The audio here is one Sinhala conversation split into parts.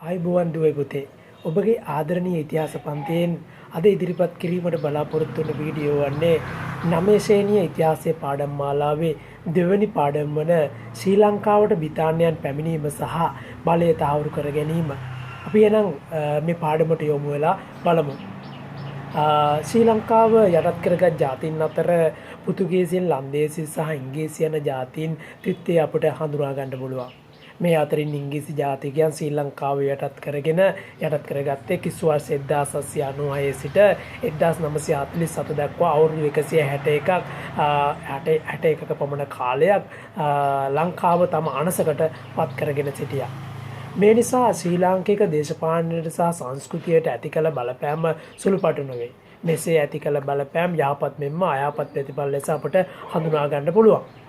ආයුබෝවන් දුවේ පුතේ. ඔබගේ ආදරණීය ඉතිහාස පන්තියෙන් අද ඉදිරිපත් කිරීමට බලාපොරොත්තු වන වීඩියෝ වන්නේ 9 ශ්‍රේණිය ඉතිහාසයේ පාඩම් මාලාවේ දෙවැනි පාඩම වන ශ්‍රී ලංකාවට බ්‍රිතාන්‍යයන් පැමිණීම සහ බලය තහවුරු කර ගැනීම. අපි එනම් මේ පාඩමට යොමු වෙලා බලමු. ශ්‍රී ලංකාව යටත් කරගත් ජාතීන් අතර පෘතුගීසියන්, ලන්දේසි සහ ඉංග්‍රීසි යන ජාතීන් තිත්තේ අපට හඳුනා ගන්න පුළුවන්. මේ අතරින් ඉංග්‍රීසි ජාතිකයන් ශ්‍රී ලංකාව යටත් කරගත්තේ කිස්වර්ෂ 1796 සිට 1947 දක්වා අවුරුදු 161ක පමණ කාලයක් ලංකාව තම අනසකට පත් කරගෙන සිටියා. මේ නිසා ශ්‍රී ලාංකික දේශපාලනයට සහ සංස්කෘතියට ඇති කළ බලපෑම සුළුපටු නොවේ. මෙසේ ඇති කළ බලපෑම් යහපත් මෙන්ම අයහපත් ප්‍රතිඵල ලෙස අපට හඳුනා ගන්න පුළුවන්.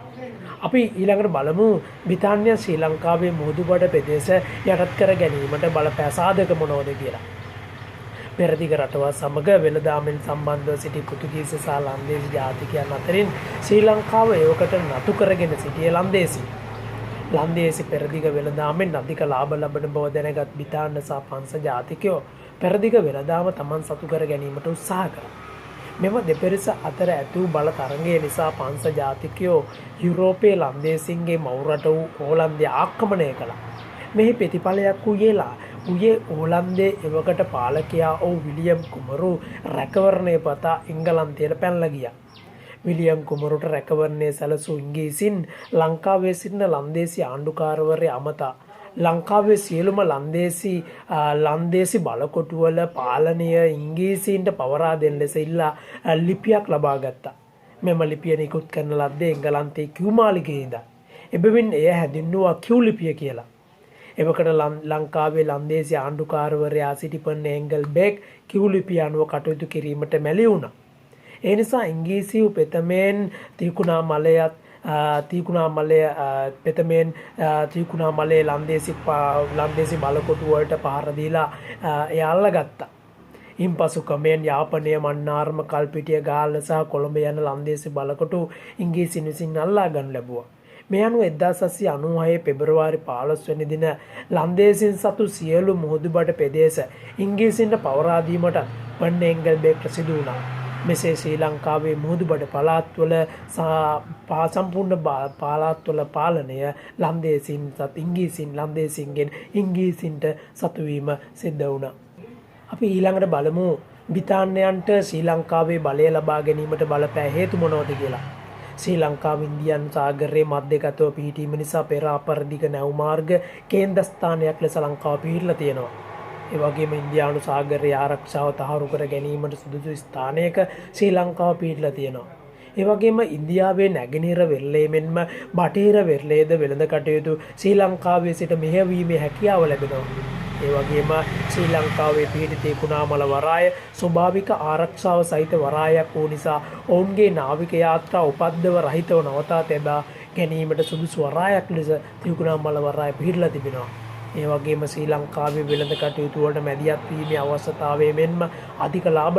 අපි ඊළඟට බලමු බ්‍රිතාන්‍ය ශ්‍රී ලංකාවේ මුහුදුබඩ ප්‍රදේශ යටත් කර ගැනීමට බලපෑ සාධක මොනවද කියලා. පෙරදිග රටවල් සමග වෙළඳාමෙන් සම්බන්ධව සිටි පෘතුගීසි සහ ලන්දේසි ජාතිකයන් අතරින් ශ්‍රී ලංකාව ඒවකට නතු කරගෙන සිටියේ ලන්දේසි පෙරදිග වෙළඳාමෙන් අධික ලාභ ලබන බව දැනගත් බ්‍රිතාන්‍ය සහ ප්‍රංශ ජාතිකයෝ පෙරදිග වෙළඳාම තමන් සතු කර ගැනීමට උත්සාහ කළා. මෙම දෙපිරිස අතර ඇති වූ බල තරඟය නිසා ප්‍රංශ ජාතිකයෝ යුරෝපයේ ලන්දේසින්ගේ මව් රට වූ ඕලන්දය ආක්‍රමණය කළා. මෙහි ප්‍රතිඵලයක් වූයේ ඕලන්දයේ එවකට පාලකයා වූ විලියම් කුමරු රැකවරණය පතා එංගලන්තයට පැනලා ගියා. විලියම් කුමරුට රැකවරණය සැලසූ ඉංග්‍රීසින් ලංකාවේ සිටින ලන්දේසි ආණ්ඩුකාරවරයා අමතා ලංකාවේ සියලුම ලන්දේසි බලකොටුවල පාලනය ඉංග්‍රීසීන්ට පවරා දෙන ලෙස ඉල්ලා ලිපියක් ලබා ගත්තා. මෙම ලිපිය නිකුත් කරන ලද්දේ එංගලන්තයේ කියු මාලිගයේ ඉඳන්. එබැවින් එය හැඳින්වුවා කියු ලිපිය කියලා. එවකට ලංකාවේ ලන්දේසි ආණ්ඩුකාරවරයා සිටිපන් එංගල් බේක් කියු ලිපිය අනුව කටයුතු කිරීමට මැලි වුණා. ඒ නිසා ඉංග්‍රීසිව පෙතමෙන් ත්‍රිකුණාමලයේ ලන්දේසි බලකොටු වලට පහර දීලා එය අල්ලගත්තා. ඉන්පසු ක්‍රමයෙන් යාපනය, මන්නාරම, කල්පිටිය, ගාල්ල සහ කොළඹ යන ලන්දේසි බලකොටු ඉංග්‍රීසින් විසින් අල්ලා ගනු ලැබුවා. මේ අනුව 1796 පෙබරවාරි 15 වෙනි දින ලන්දේසින් සතු සියලු මුහුදුබඩ ප්‍රදේශ ඉංග්‍රීසින්ට පවරා දීමට වන්න එංගල් බේක් සිදු වුණා. මෙසේ ශ්‍රී ලංකාවේ මුහුදුබඩ පළාත්වල සම්පූර්ණ පළාත්වල පාලනය ලන්දේසින්ගෙන් ඉංග්‍රීසින්ට සතුවීම සිද්ධ වුණා. අපි ඊළඟට බලමු බ්‍රිතාන්‍යයන්ට ශ්‍රී ලංකාවේ බලය ලබා ගැනීමට බලපෑ හේතු මොනවද කියලා. ශ්‍රී ලංකාව ඉන්දියානු සාගරයේ මධ්‍යගතව පිහිටීම නිසා පෙර අපරදිග නැව් මාර්ග කේන්ද්‍රස්ථානයක් ලෙස ලංකාව පිහිටලා තියෙනවා. ඒ වගේම ඉන්දියානු සාගරයේ ආරක්ෂාව තහවුරු කර ගැනීමට සුදුසු ස්ථානයක ශ්‍රී ලංකාව පිහිටලා තියෙනවා. ඒ වගේම ඉන්දියාවේ නැගෙනහිර වෙරළේ මෙන්ම බටහිර වෙරළේද වෙළඳ කටයුතු ශ්‍රී ලංකාවේ සිට මෙහෙයවීමේ හැකියාව ලැබෙනවා. ඒ වගේම ශ්‍රී ලංකාවේ පිහිටි ත්‍රිකුණාමල වරාය ස්වභාවික ආරක්ෂාව සහිත වරායක් වූ නිසා ඔවුන්ගේ නාවික යාත්‍රා උපද්දව රහිතව නවතා තබා ගැනීමට සුදුසු වරායක් ලෙස ත්‍රිකුණාමල වරාය පිහිටලා තිබෙනවා. ඒ වගේම ශ්‍රී ලංකාවේ වෙළඳ කටයුතු වලට මැදිහත් වීමේ අවශ්‍යතාවය මෙන්ම අධික ලාභ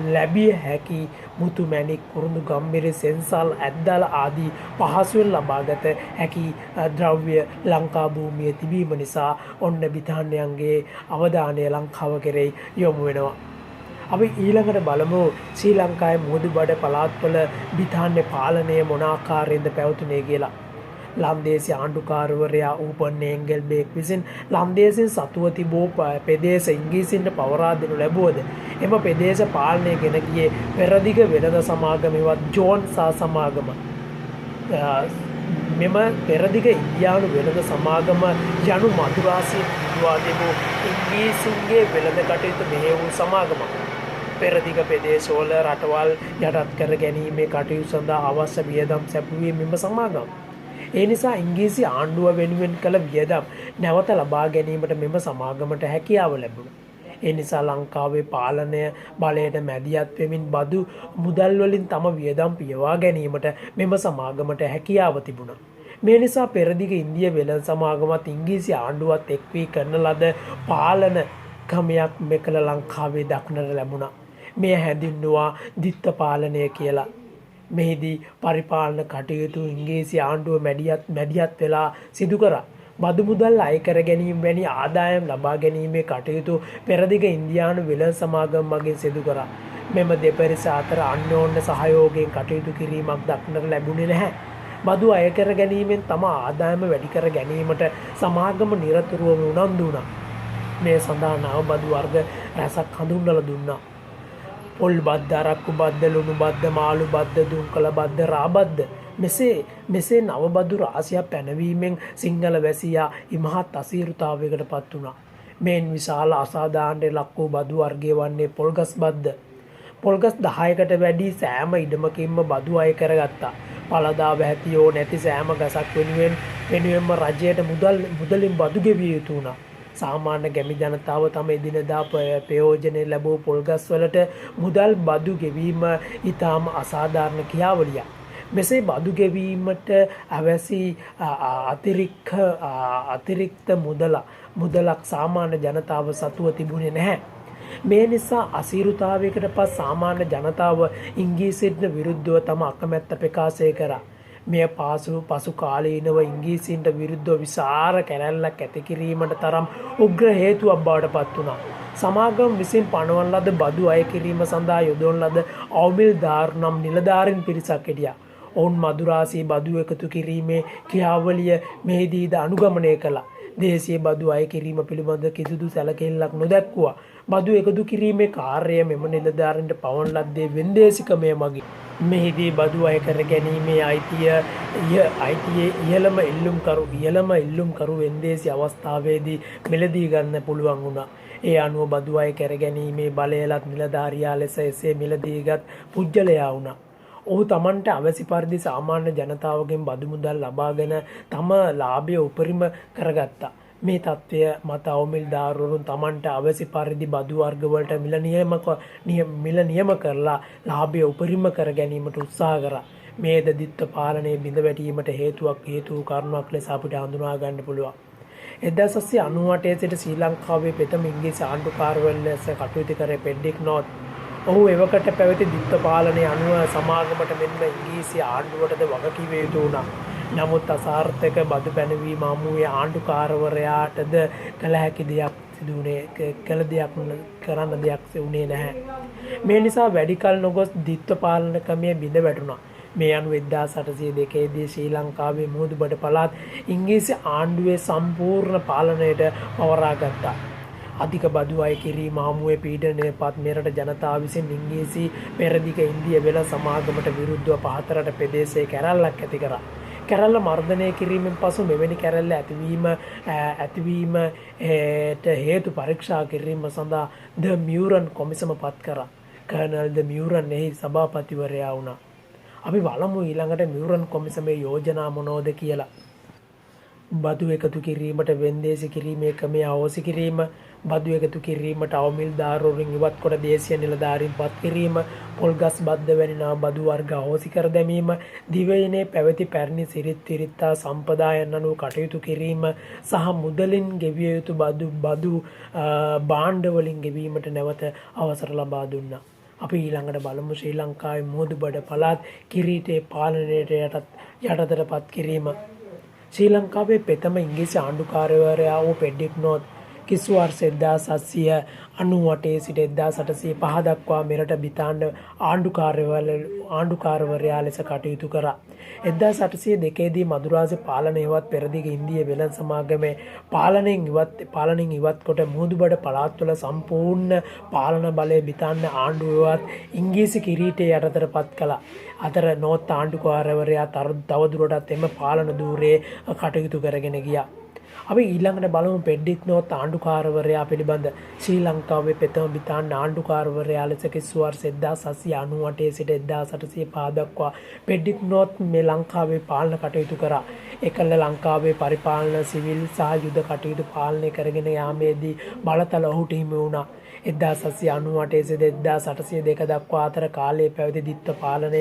ලැබිය හැකි මුතු මැණික්, කුරුඳු ගම්බිරි, සෙන්සල්, ඇද්දල ආදී පහසුවෙන් ලබාගත හැකි ද්‍රව්‍ය ලංකා භූමියේ තිබීම නිසා ඔන්න බ්‍රිතාන්‍යයන්ගේ අවධානය ලංකාව කෙරෙහි යොමු වෙනවා. අපි ඊළඟට බලමු ශ්‍රී ලංකාවේ මුහුදුබඩ පළාත්වල බ්‍රිතාන්‍ය පාලනය මොන ආකාරයෙන්ද පැවතුනේ කියලා. ලන්දේසි ආණ්ඩුකාරවරයා ඌපන් එංගල් බේක් විසින් ලන්දේසින් සතුව තිබූ ප්‍රදේශ ඉංග්‍රීසින්ට පවරා දෙනු ලැබුවද එම ප්‍රදේශ පාලනය ගෙන ගියේ පෙරදිග වෙළඳ සමාගමවත් ජෝන් සා සමාගම. මෙම පෙරදිග ඉන්දියානු වෙළඳ සමාගම යනු මදුරාසිය පිටුවා තිබූ ඉංග්‍රීසින්ගේ වෙළඳ කටයුතු මෙහෙය වූ සමාගමක්. පෙරදිග ප්‍රදේශවල රටවල් යටත් කර ගැනීමේ කටයුතු සඳහා අවශ්‍ය වියදම් සැපුවේ මෙම සමාගම. ඒ නිසා ඉංග්‍රීසි ආණ්ඩුව වෙනුවෙන් කළ වියදම් නැවත ලබා ගැනීමට මෙම සමාගමට හැකියාව ලැබුණා. ඒ නිසා ලංකාවේ පාලනය බලයට මැදිහත් වෙමින් බදු මුදල් වලින් තම වියදම් පියවා ගැනීමට මෙම සමාගමට හැකියාව තිබුණා. මේ නිසා පෙරදිග ඉන්දිය වෙළඳ සමාගමත් ඉංග්‍රීසි ආණ්ඩුවත් එක් වී කරන ලද පාලන ක්‍රමයක් මෙකල ලංකාවේ දක්නට ලැබුණා. මෙය හැඳින්වුවා දිත්ත පාලනය කියලා. මෙහිදී පරිපාලන කටයුතු ඉංග්‍රීසි ආණ්ඩුව මැදිහත් වෙලා සිදු කරා. බදු මුදල් අය කර ගැනීම වැනි ආදායම් ලබා ගැනීමේ කටයුතු පෙරදිග ඉන්දියානු වෙළඳ සමාගම් මගින් සිදු කරා. මෙම දෙපරිස අතර අන්‍යෝන්‍ය සහයෝගයෙන් කටයුතු කිරීමක් දක්නට ලැබුණේ නැහැ. බදු අය කර ගැනීමෙන් තම ආදායම වැඩි කර ගැනීමට සමාගම නිරතුරුවම උනන්දු වුණා. මේ සඳහා නව බදු වර්ග රැසක් හඳුන්වලා දුන්නා. පොල් බද්ද, අරක්කු බද්ද, ලුණු බද්ද, මාළු බද්ද, දුම්කල බද්ද, රාබද්ද මෙසේ නව බදු රාශියක් පැනවීමෙන් සිංහල වැසියා ඉමහත් අසීරුතාවයකට පත් වුණා. මේන් විශාල අසාධාරණයට ලක් වූ බදු වර්ගය වන්නේ පොල්ගස් බද්ද. පොල්ගස් 10කට වැඩි සෑම ඉඩමකින්ම බදු අය කරගත්තා. පළදා වැහැතියෝ නැති සෑම ගසක් වෙනුවෙන්ම රජයට මුදලින් බදු ගෙවිය යුතු වුණා. සාමාන්‍ය ගැමි ජනතාව තම එදිනදා ප්‍රයෝජන ලැබූ පොල්ගස් වලට මුදල් බදු ගෙවීම ඉතාම අසාධාරණ ක්‍රියාවලියක්. මෙසේ බදු ගෙවීමට අවැසි අතිරික්ත මුදලක් සාමාන්‍ය ජනතාව සතුව තිබුණේ නැහැ. මේ නිසා අසීරුතාවයකට පස් සාමාන්‍ය ජනතාව ඉංග්‍රීසියට විරුද්ධව තම අකමැත්ත ප්‍රකාශය කරා. මෙය පසු කාලීනව ඉංග්‍රීසීන්ට විරුද්ධව විසාර කැරැල්ලක් ඇති කිරීමට තරම් උග්‍ර හේතුවක් බවට පත් වුණා. සමාගම් විසින් පනවන ලද බදු අය කිරීම සඳහා යොදවන ලද අවමිල්දාරු නම් නිලධාරීන් පිරිසක් හිටියා. ඔවුන් මදුරාසී බදු එකතු කිරීමේ ක්‍රියාවලිය මෙහිදීද අනුගමනය කළා. දේශීය බදු අය කිරීම පිළිබඳ කිසිදු සැලකිල්ලක් නොදැක්වුවා. බදු එකතු කිරීමේ කාර්යය මෙම නිලධාරීන්ට පවන ලද්දේ වෙන්දේසිකමය මගින්. මෙහිදී බදු අය කර ගැනීමේ අයිතියේ ඉහළම ඉල්ලුම්කරු වෙන්දේසි අවස්ථාවේදී මිලදී ගන්න පුළුවන් වුණා. ඒ අනුව බදු අය කර ගැනීමේ බලයලත් නිලධාරියා ලෙස එසේ මිලදීගත් පුජ්‍යලයා වුණා. ඔහු තමන්ට අවැසි පරිදි සාමාන්‍ය ජනතාවගෙන් බදු මුදල් ලබාගෙන තම ලාභය උපරිම කරගත්තා. මේ තත්ත්වය මත අවමිල්දාරුවරුන් තමන්ට අවැසි පරිදි බදු වර්ගවලට මිල නියම කරලා ලාභය උපරිම කර ගැනීමට උත්සාහ කරා. මේද දිත්ව පාලනයේ බිඳ වැටීමට හේතු කරුණක් ලෙස අපිට හඳුනා ගන්න පුළුවන්. 1798 සිට ශ්‍රී ලංකාවේ ප්‍රථම ඉංග්‍රීසි ආණ්ඩුකාරවරු ලෙස කටයුතු කරේ පෙඩ්ඩික් නෝත්. ඔහු එවකට පැවති දිත්ව පාලනය අනුව සමාගමට මෙන්ම ඉංග්‍රීසි ආණ්ඩුවටද වගකිව යුතු වුණා. නමුත් අසාර්ථක බදු පැනවීම හමුවේ ආණ්ඩුකාරවරයාටද කරන්න දෙයක් වුණේ නැහැ. මේ නිසා වැඩි කල නොගොස් දිත්ව පාලන ක්‍රමය බිඳ වැටුණා. මේ අනුව 1802 දී ශ්‍රී ලංකාවේ මුහුදුබඩ පළාත් ඉංග්‍රීසි ආණ්ඩුවේ සම්පූර්ණ පාලනයට පවරා ගත්තා. අධික බදු අය කිරීම හමුවේ පීඩනයට පත් මෙරට ජනතාව විසින් ඉංග්‍රීසි පෙරදිග ඉන්දිය වෙළඳ සමාගමට විරුද්ධව පහතරට ප්‍රදේශයේ කැරැල්ලක් ඇති කරා. කැරැල්ල මර්ධනය කිරීමෙන් පසු මෙවැනි කැරැල්ල ඇතිවීමට හේතු පරීක්ෂා කිරීම සඳහා ද මියුරන් කොමිසම පත් කරා. කර්නල් ද මියුරන් එහි සභාපතිවරයා වුණා. අපි බලමු ඊළඟට මියුරන් කොමිසමේ යෝජනා මොනවද කියලා. බදු එකතු කිරීමට වෙන්දේසි කිරීමේ ක්‍රමය අහෝසි කිරීම, බදු එකතු කිරීමට අවමිල්දාරුවරුන් ඉවත් කොට දේශීය නිලධාරීන් පත් කිරීම, පොල්ගස් බද්ද වැනි නව බදු වර්ග අහෝසි කර දැමීම, දිවයිනේ පැවති පැරණි සිරිත්තිරිත්තා සම්ප්‍රදායන් අනුව කටයුතු කිරීම සහ මුදලින් ගෙවිය යුතු බදු භාණ්ඩවලින් ගෙවීමට නැවත අවසර ලබා දුන්නා. අපි ඊළඟට බලමු ශ්‍රී ලංකාවේ මුහුදුබඩ පළාත් කිරීටේ පාලනයට යටතට පත් කිරීම. ශ්‍රී ලංකාවේ ප්‍රථම ඉංග්‍රීසි ආණ්ඩුකාරවරයා වූ පෙඩ්ඩික් නෝත් කිසු වර්ෂ 1798 සිට 1805 දක්වා මෙරට බ්‍රිතාන්‍ය ආණ්ඩුකාරවරයා ලෙස කටයුතු කරා. 1802 දී මදුරාසි පාලනය හෙවත් පෙරදිග ඉන්දිය වෙළඳ සමාගමේ පාලනයෙන් ඉවත් කොට මුහුදුබඩ පළාත්වල සම්පූර්ණ පාලන බලය බ්‍රිතාන්‍ය ආණ්ඩුවවත් ඉංග්‍රීසි කිරීටය යටතට පත් කළා. අතර නෝත් ආණ්ඩුකාරවරයා තවදුරටත් එම පාලන ධූරයේ කටයුතු කරගෙන ගියා. අපි ඊළඟට බලමු පෙඩ්ඩික් නෝත් ආණ්ඩුකාරවරයා පිළිබඳ. ශ්‍රී ලංකාවේ ප්‍රථම බ්‍රිතාන්‍ය ආණ්ඩුකාරවරයා ලෙස කිසු වර්ෂ 1798 සිට 1805 දක්වා පෙඩ්ඩික් නෝත් මේ ලංකාවේ පාලන කටයුතු කරා. එකල ලංකාවේ පරිපාලන, සිවිල් සහ යුද කටයුතු පාලනය කරගෙන යාමේදී බලතල ඔහුට හිමි වුණා. 1798 සිට 1802 දක්වා අතර කාලයේ පැවති දිත්ව පාලනය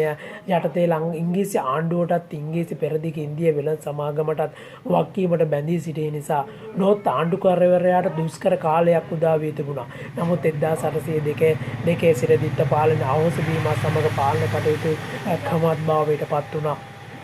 යටතේ ඉංග්‍රීසි ආණ්ඩුවටත් ඉංග්‍රීසි පෙරදිග ඉන්දිය වෙළඳ සමාගමටත් වගකීමට බැඳී සිටි නිසා නෝත් ආණ්ඩුකාරවරයාට දුෂ්කර කාලයක් උදා වී තිබුණා. නමුත් 1802 සිට දිත්ව පාලන අහෝසි වීම සමග පාලන කටයුතු ක්‍රමවත් භාවයට පත් වුණා.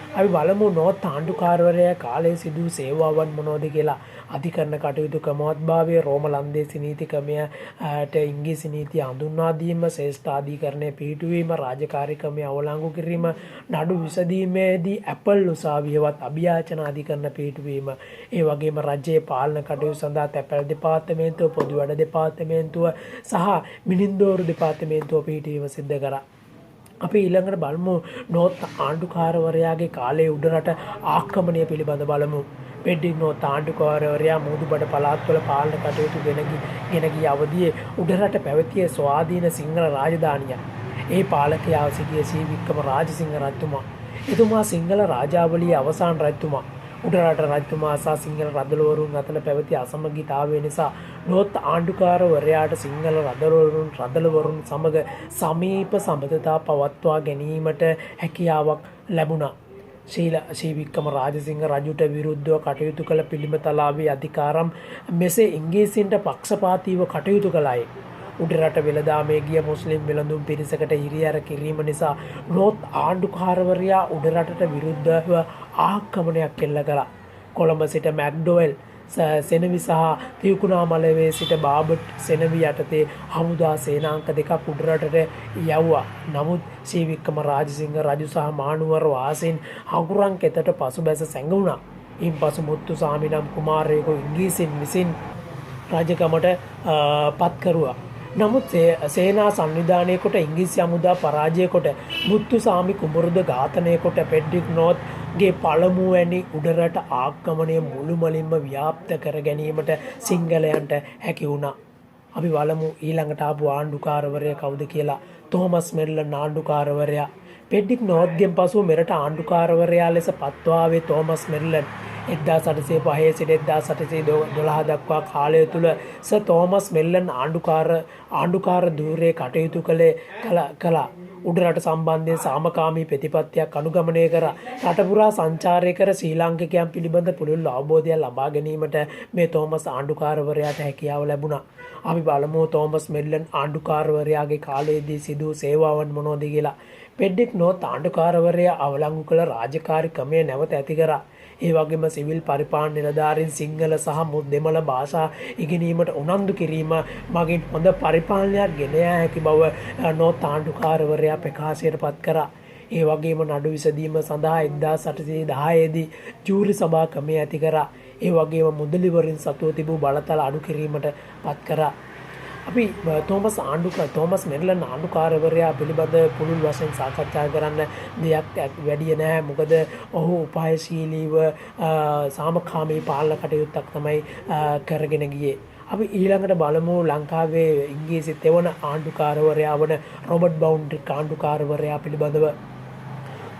අපි බලමු නොත් ආණ්ඩුකාරවරයා කාලයේ සිදු සේවාවන් මොනවද කියලා. අධිකරණ කටයුතු ක්‍රමවත්භාවය, රෝම ලන්දේසි නීති ක්‍රමයට ඉංග්‍රීසි නීතිය හඳුන්වා දීම, ශ්‍රේෂ්ඨාධිකරණය පිහිටුවීම, රාජකාරී ක්‍රමය අවලංගු කිරීම, නඩු විසඳීමේදී ඇපල් උසාවියවත් අභියාචන අධිකරණ පිහිටුවීම, ඒ වගේම රජයේ පාලන කටයුතු සඳහා තැපැල් දෙපාර්තමේන්තුව, පොදු වැඩ දෙපාර්තමේන්තුව සහ මිනින්දෝරු දෙපාර්තමේන්තුව පිහිටුවීම සිද්ධ කරා. අපි ඊළඟට බලමු නොත් ආණ්ඩුකාරවරයාගේ කාලයේ උඩරට ආක්‍රමණය පිළිබඳ බලමු. පෙඩ්ඩික් නොත් ආණ්ඩුකාරවරයා මුහුදුබඩ පළාත්වල පාලන කටයුතු ගෙන ගිය අවදියේ උඩරට පැවතිය ස්වාධීන සිංහල රාජධානිය. ඒ පාලකයා සිටිය සී වික්‍රම රාජසිංහ රජතුමා. එතුමා සිංහල රාජාවලියේ අවසාන රජතුමා. උඩරට රජතුමා සහ සිංහල රදළවරුන් අතර පැවති අසමගිතාවය නිසා නොත් ආණ්ඩුකාරවරයාට සිංහල රදළවරුන් සමග සමීප සබඳතා පවත්වා ගැනීමට හැකියාවක් ලැබුණා. ශ්‍රී වික්‍රම රාජසිංහ රජුට විරුද්ධව කටයුතු කළ පිළිමතලාවේ අධිකාරම් මෙසේ ඉංග්‍රීසීන්ට පක්ෂපාතීව කටයුතු කළාය. උඩරට වෙළදාමේ ගිය මුස්ලිම් වෙළඳුන් පිරිසකට හිරිහැර කිරීම නිසා නොත් ආණ්ඩුකාරවරයා උඩරටට විරුද්ධව ආක්‍රමණයක් එල්ල කළා. කොළඹ සිට මැක්ඩොවෙල් සෙනවි සහ තියකුණාමලවේ සිට බාබට් සෙනවි යටතේ හමුදා සේනාංක දෙකක් උඩරටට යවුවා. නමුත් ශ්‍රී වික්‍රම රාජසිංහ රජු සහ මානුවර වාසීන් අකුරන් කෙතට පසුබැස සැඟවුණා. ඉන්පසු මුත්තුසාමි නම් කුමාරයෙකු ඉංග්‍රීසීන් විසින් රජකමට පත් කරුවා. නමුත් සේනා සංවිධානය කොට ඉංග්‍රීසි හමුදා පරාජය කොට මුත්තුසාමි කුඹුරුද ඝාතනය කොට පෙඩ්ඩික් නොත්ගේ පළමුවැනි උඩරට ආක්‍රමණය මුළුමලින්ම ව්‍යාප්ත කර ගැනීමට සිංහලයන්ට හැකි වුණා. අපි බලමු ඊළඟට ආපු ආණ්ඩුකාරවරයා කවුද කියලා. තෝමස් මෙල්ලන් ආණ්ඩුකාරවරයා. පෙඩ්ඩික් නොත්ගෙන් පසු මෙරට ආණ්ඩුකාරවරයා ලෙස පත්වාවේ තෝමස් මෙල්ලන් 1805 සිට 1812 දක්වා කාලය තුළ සර් තෝමස් මෙල්ලන් ආණ්ඩුකාර ධූරයේ කටයුතු කළා. උඩරට සම්බන්ධයෙන් සාමකාමී ප්‍රතිපත්තියක් අනුගමනය කර රටපුරා සංචාරය කර ශ්‍රී ලාංකිකයන් පිළිබඳ පුළුල් අවබෝධයක් ලබා ගැනීමට මේ තෝමස් ආණ්ඩුකාරවරයාට හැකියාව ලැබුණා. අපි බලමු තෝමස් මෙල්ලන් ආණ්ඩුකාරවරයාගේ කාලයේදී සිදු සේවාවන් මොනවද කියලා. පෙඩ්ඩික් නොත් ආණ්ඩුකාරවරයා අවලංගු කළ රාජකාරී ක්‍රමය නැවත ඇති කරා. ඒ වගේම සිවිල් පරිපාලන නිලධාරීන් සිංහල සහ දෙමළ භාෂා ඉගෙනීමට උනන්දු කිරීම මගින් හොඳ පරිපාලනයක් ගෙන යා හැකි බව නොත් ආණ්ඩුකාරවරයා ප්‍රකාශයට පත් කරා. ඒ වගේම නඩු විසඳීම සඳහා 1810 දී ජූරි සභා ක්‍රමය ඇති කරා. ඒ වගේම මුදලිවරින් සතුව තිබූ බලතල අඩු කිරීමට පත් කරා. අපි තෝමස් මෙල්ලන් ආණ්ඩුකාරවරයා පිළිබඳ පුළුල් වශයෙන් සාකච්ඡා කරන්න දෙයක් වැඩිය නැහැ. මොකද ඔහු උපායශීලීව සාමකාමී පාලන කටයුත්තක් තමයි කරගෙන ගියේ. අපි ඊළඟට බලමු ලංකාවේ ඉංග්‍රීසි තෙවන ආණ්ඩුකාරවරයා වන රොබර්ට් බවුන්ඩ්‍රික් ආණ්ඩුකාරවරයා පිළිබඳව.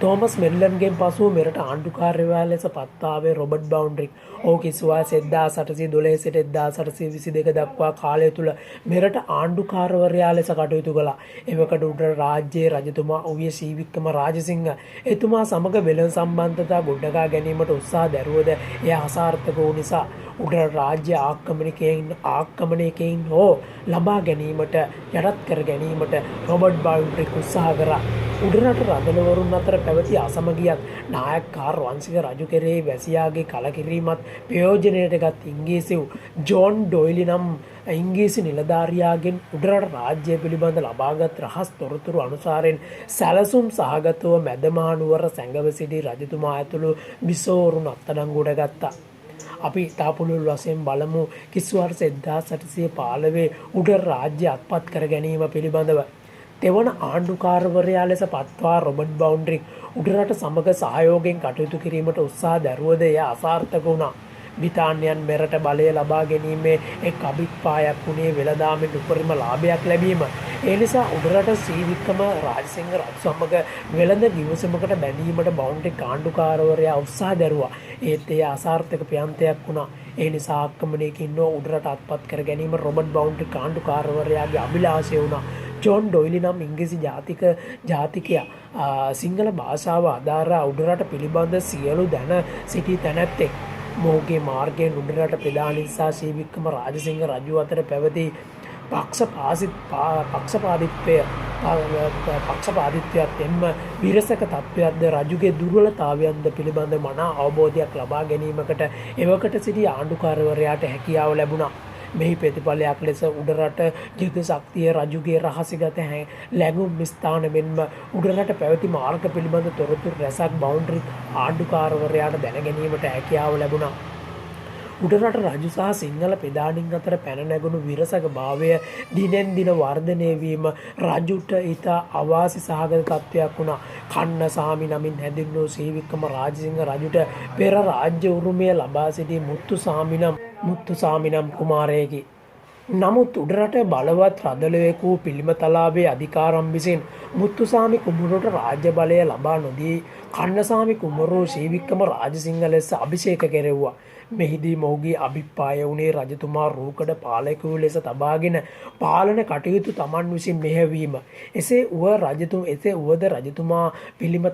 තෝමස් මෙල්ලන්ගෙන් පසු මෙරට ආණ්ඩුකාරවරයා ලෙස පත්වාවේ රොබර්ට් බවුන්ඩ්‍රික්. ඔහු කිසිවා 1812 සිට 1822 දක්වා කාලය තුළ මෙරට ආණ්ඩුකාරවරයා ලෙස කටයුතු කළා. එවකට උඩරට රාජ්‍යයේ රජතුමා වූයේ ශ්‍රී වික්‍රම රාජසිංහ. එතුමා සමග වෙළඳ සම්බන්ධතා ගොඩනගා ගැනීමට උත්සාහ දැරුවද එය අසාර්ථක වූ නිසා උඩරට රාජ්‍ය ආක්‍රමණයකින් හෝ ලබා ගැනීමට යටත් කර ගැනීමට රොබර්ට් බවුන්ඩ්‍රික් උත්සාහ කරා. උඩරට රදළවරුන් අතර පැවති අසමගියත් නායක කාර් වංශික රජු කෙරෙහි වැසියාගේ කලකිරීමත් ප්‍රයෝජනයට ගත් ඉංග්‍රීසිව ජෝන් ඩොයිලි නම් ඉංග්‍රීසි නිලධාරියාගෙන් උඩරට රාජ්‍යය පිළිබඳ ලබාගත් රහස් තොරතුරු අනුසාරයෙන් සැලසුම් සහගතව මැදමානුවර සැඟව සිටි රජතුමා ඇතුළු බිසෝවරුන් අත්අඩංගුවට ගත්තා. අපි තාපුළුල් වශයෙන් බලමු කිසිවර්ෂ 1815 උඩරට රාජ්‍ය අත්පත් කර ගැනීම පිළිබඳව. තෙවන ආණ්ඩුකාරවරයා ලෙස පත්වා රොබර්ට් බවුන්ඩ්‍රික් උඩරට සමග සහයෝගයෙන් කටයුතු කිරීමට උත්සාහ දැරුවද එය අසාර්ථක වුණා. බ්‍රිතාන්‍යයන් මෙරට බලය ලබා ගැනීමේ එක් අභිප්‍රායක් වුණේ වෙළදාමෙන් උපරිම ලාභයක් ලැබීම. ඒ නිසා උඩරට ශ්‍රී වික්‍රම රාජසිංහ රජු සමග වෙළඳ ගිවිසුමකට බැඳීමට බවුන්ඩ්‍රික් ආණ්ඩුකාරවරයා උත්සාහ දැරුවා. ඒත් එය අසාර්ථක ප්‍රයත්නයක් වුණා. ඒ නිසා ආක්‍රමණයකින් උඩරට අත්පත් කර ගැනීම රොබර්ට් බවුන්ඩ්‍රික් ආණ්ඩුකාරවරයාගේ අභිලාෂය වුණා. ජෝන් ඩොයිලි නම් ඉංග්‍රීසි ජාතිකයා සිංහල භාෂාව අදාරා උඩරට පිළිබඳ සියලු දැන සිටි තැනැත්තෙක්. මොහුගේ මාර්ගයෙන් උඩරට ප්‍රධානී සහ ශ්‍රී වික්‍රම රාජසිංහ රජු අතර පැවති පක්ෂපාදිත්වයත් එන්ම විරසක තත්ත්වයක්ද රජුගේ දුර්වලතාවයන්ද පිළිබඳ මනා අවබෝධයක් ලබා ගැනීමකට එවකට සිටි ආණ්ඩුකාරවරයාට හැකියාව ලැබුණා. මෙහි ප්‍රතිඵලයක් ලෙස උඩරට යුද ශක්තිය රජුගේ රහසිගත ලැබුම් ස්ථාන මෙන්ම උඩරට පැවති මාර්ග පිළිබඳ තොරතුරු රැසක් බවුන්ඩරි ආණ්ඩුකාරවරයාට දැන ගැනීමට හැකියාව ලැබුණා. උඩරට රජු සහ සිංහල ප්‍රධානීන් අතර පැන නැගුණු විරසක භාවය දිනෙන් දින වර්ධනය වීම රජුට ඉතා අවාසි සහගත තත්ත්වයක් වුණා. කන්නසාමි නමින් හැඳින්වූ සීවික්‍රම රාජසිංහ රජුට පෙර රාජ්‍ය උරුමය ලබා සිටි මුත්තුසාමි නම් කුමාරයෙකි. නමුත් උඩරට බලවත් රදලයෙකු පිළිමතලාවේ අධිකාරම් විසින් මුත්තුසාමි කුමරුට රාජ්‍ය බලය ලබා නොදී කන්නසාමි කුමරු ශ්‍රීවික්‍රම රාජසිංහ ලෙස අභිෂේක කෙරෙව්වා. මෙහිදී මොහුගේ අභිප්‍රාය වුණේ රජතුමා රූකඩ පාලකයෝ ලෙස තබාගෙන පාලන කටයුතු තමන් විසින් මෙහෙවීම. එසේ වුවද රජතුමා පිළිම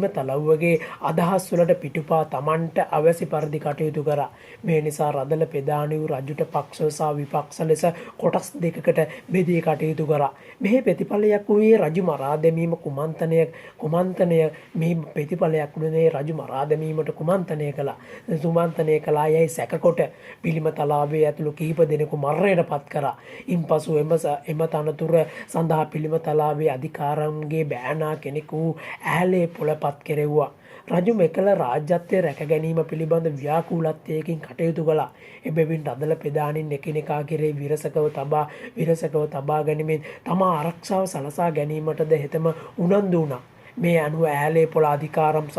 තලව්වගේ අදහස් වලට පිටුපා තමන්ට අවැසි පරිදි කටයුතු කරා. මේ නිසා රදල ප්‍රධානීව රජුට පක්ෂ සහ විපක්ෂ ලෙස කොටස් දෙකකට බෙදී කටයුතු කරා. මෙහි ප්‍රතිඵලයක් වූයේ රජු මරා දැමීම කුමන්ත්‍රණය මේ ප්‍රතිඵලයක් වුණේ රජු මරා දැමීමට කුමන්ත්‍රණය කළා. කලා යයි සැකකොට පිළිම තලාවේ ඇතුළු කිහිප දෙනෙකු මරණයට පත් කරා. ඉන්පසු එම තනතුර සඳහා පිළිම තලාවේ අධිකාරම්ගේ බෑනා කෙනෙකු ඇහැලේ පොළපත් කෙරෙව්වා. රජු මෙකල රාජ්‍යත්වය රැක ගැනීම පිළිබඳ ව්‍යාකූලත්වයකින් කටයුතු කළා. එබැවින් රදල ප්‍රධානීන් එකිනෙකා කෙරේ විරසකව තබා ගැනීමෙන් තමා ආරක්ෂාව සලසා ගැනීමටද හෙතම උනන්දු වුණා. මේ අනුව ඇහැලේ පොළ අධිකාරම්ට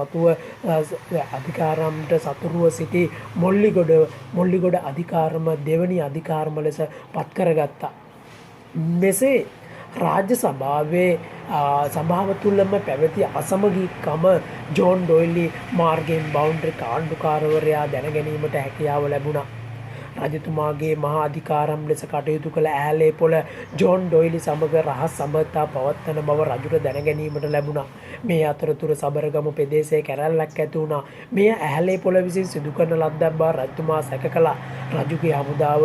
සතුරුව සිටි මොල්ලිගොඩ අධිකාරම දෙවනි අධිකාරම ලෙස පත් කරගත්තා. මෙසේ රාජ්‍ය සභාව තුළම පැවති අසමගිකම ජෝන් ඩොයිලි මාර්ගයෙන් බවුන්ඩරි ආණ්ඩුකාරවරයා දැන ගැනීමට හැකියාව ලැබුණා. රජතුමාගේ මහා අධිකාරම් ලෙස කටයුතු කළ ඇහැලේ පොළ ජෝන් ඩොයිලි සමග රහස් සබඳතා පවත්වන බව රජුට දැන ගැනීමට ලැබුණා. මේ අතරතුර සබරගම ප්‍රදේශයේ කැරැල්ලක් ඇති වුණා. මෙය ඇහැලේ පොළ විසින් සිදු කරන ලද්දක් බව රජතුමා සැක කළා. රජුගේ හමුදාව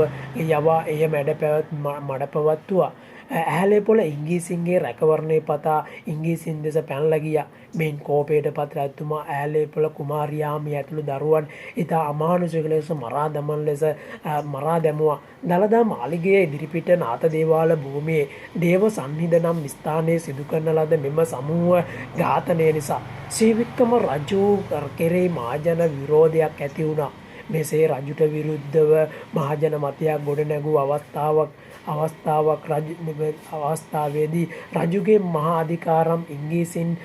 යවා එය මඩපවත්තුවා. ඇහැලේ පොළ ඉංගීසින්ගේ රැකවරණය පතා ඉංගීසින් දෙස පැනලා ගියා. මෙයින් කෝපයට පත් රජතුමා ඇහැලේ පොළ කුමාරියාමි ඇතුළු දරුවන් ඉතා අමානුෂික ලෙස මරා දැමුවා. දළදා මාලිගයේ ඉදිරිපිට නාථ දේවාල භූමියේ දේව සන්නිධ නම් ස්ථානයේ සිදු කරන ලද මෙම සමූහ ඝාතනය නිසා ශ්‍රීවික්‍රම රජු කෙරෙහි මහජන විරෝධයක් ඇති වුණා. මෙසේ රජුට විරුද්ධව මහජන මතයක් ගොඩනැගූ අවස්ථාවේදී රජුගේ මහා අධිකාරම් ඉංගීසින්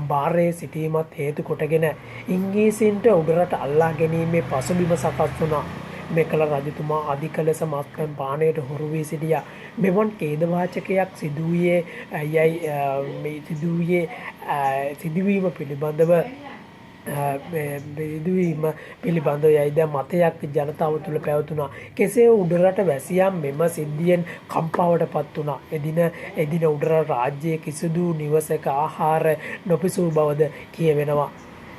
භාරයේ සිටීමත් හේතු කොටගෙන ඉංගීසින්ට උඩරට අල්ලා ගැනීමේ පසුබිම සකස් වුණා. මෙකල රජතුමා අධික ලෙස මත්පැන් පානයට හුරු වී සිටියා. මෙවන් ඛේදවාචකයක් සිදුවීම පිළිබඳව යයිද මතයක් ජනතාව තුළ පැවතුණා. කෙසේ උඩරට වැසියන් මෙම සිද්ධියෙන් කම්පාවට පත් වුණා. එදින උඩරට රාජ්‍යයේ කිසිදු නිවසක ආහාර නොපිසූ බවද කියවෙනවා.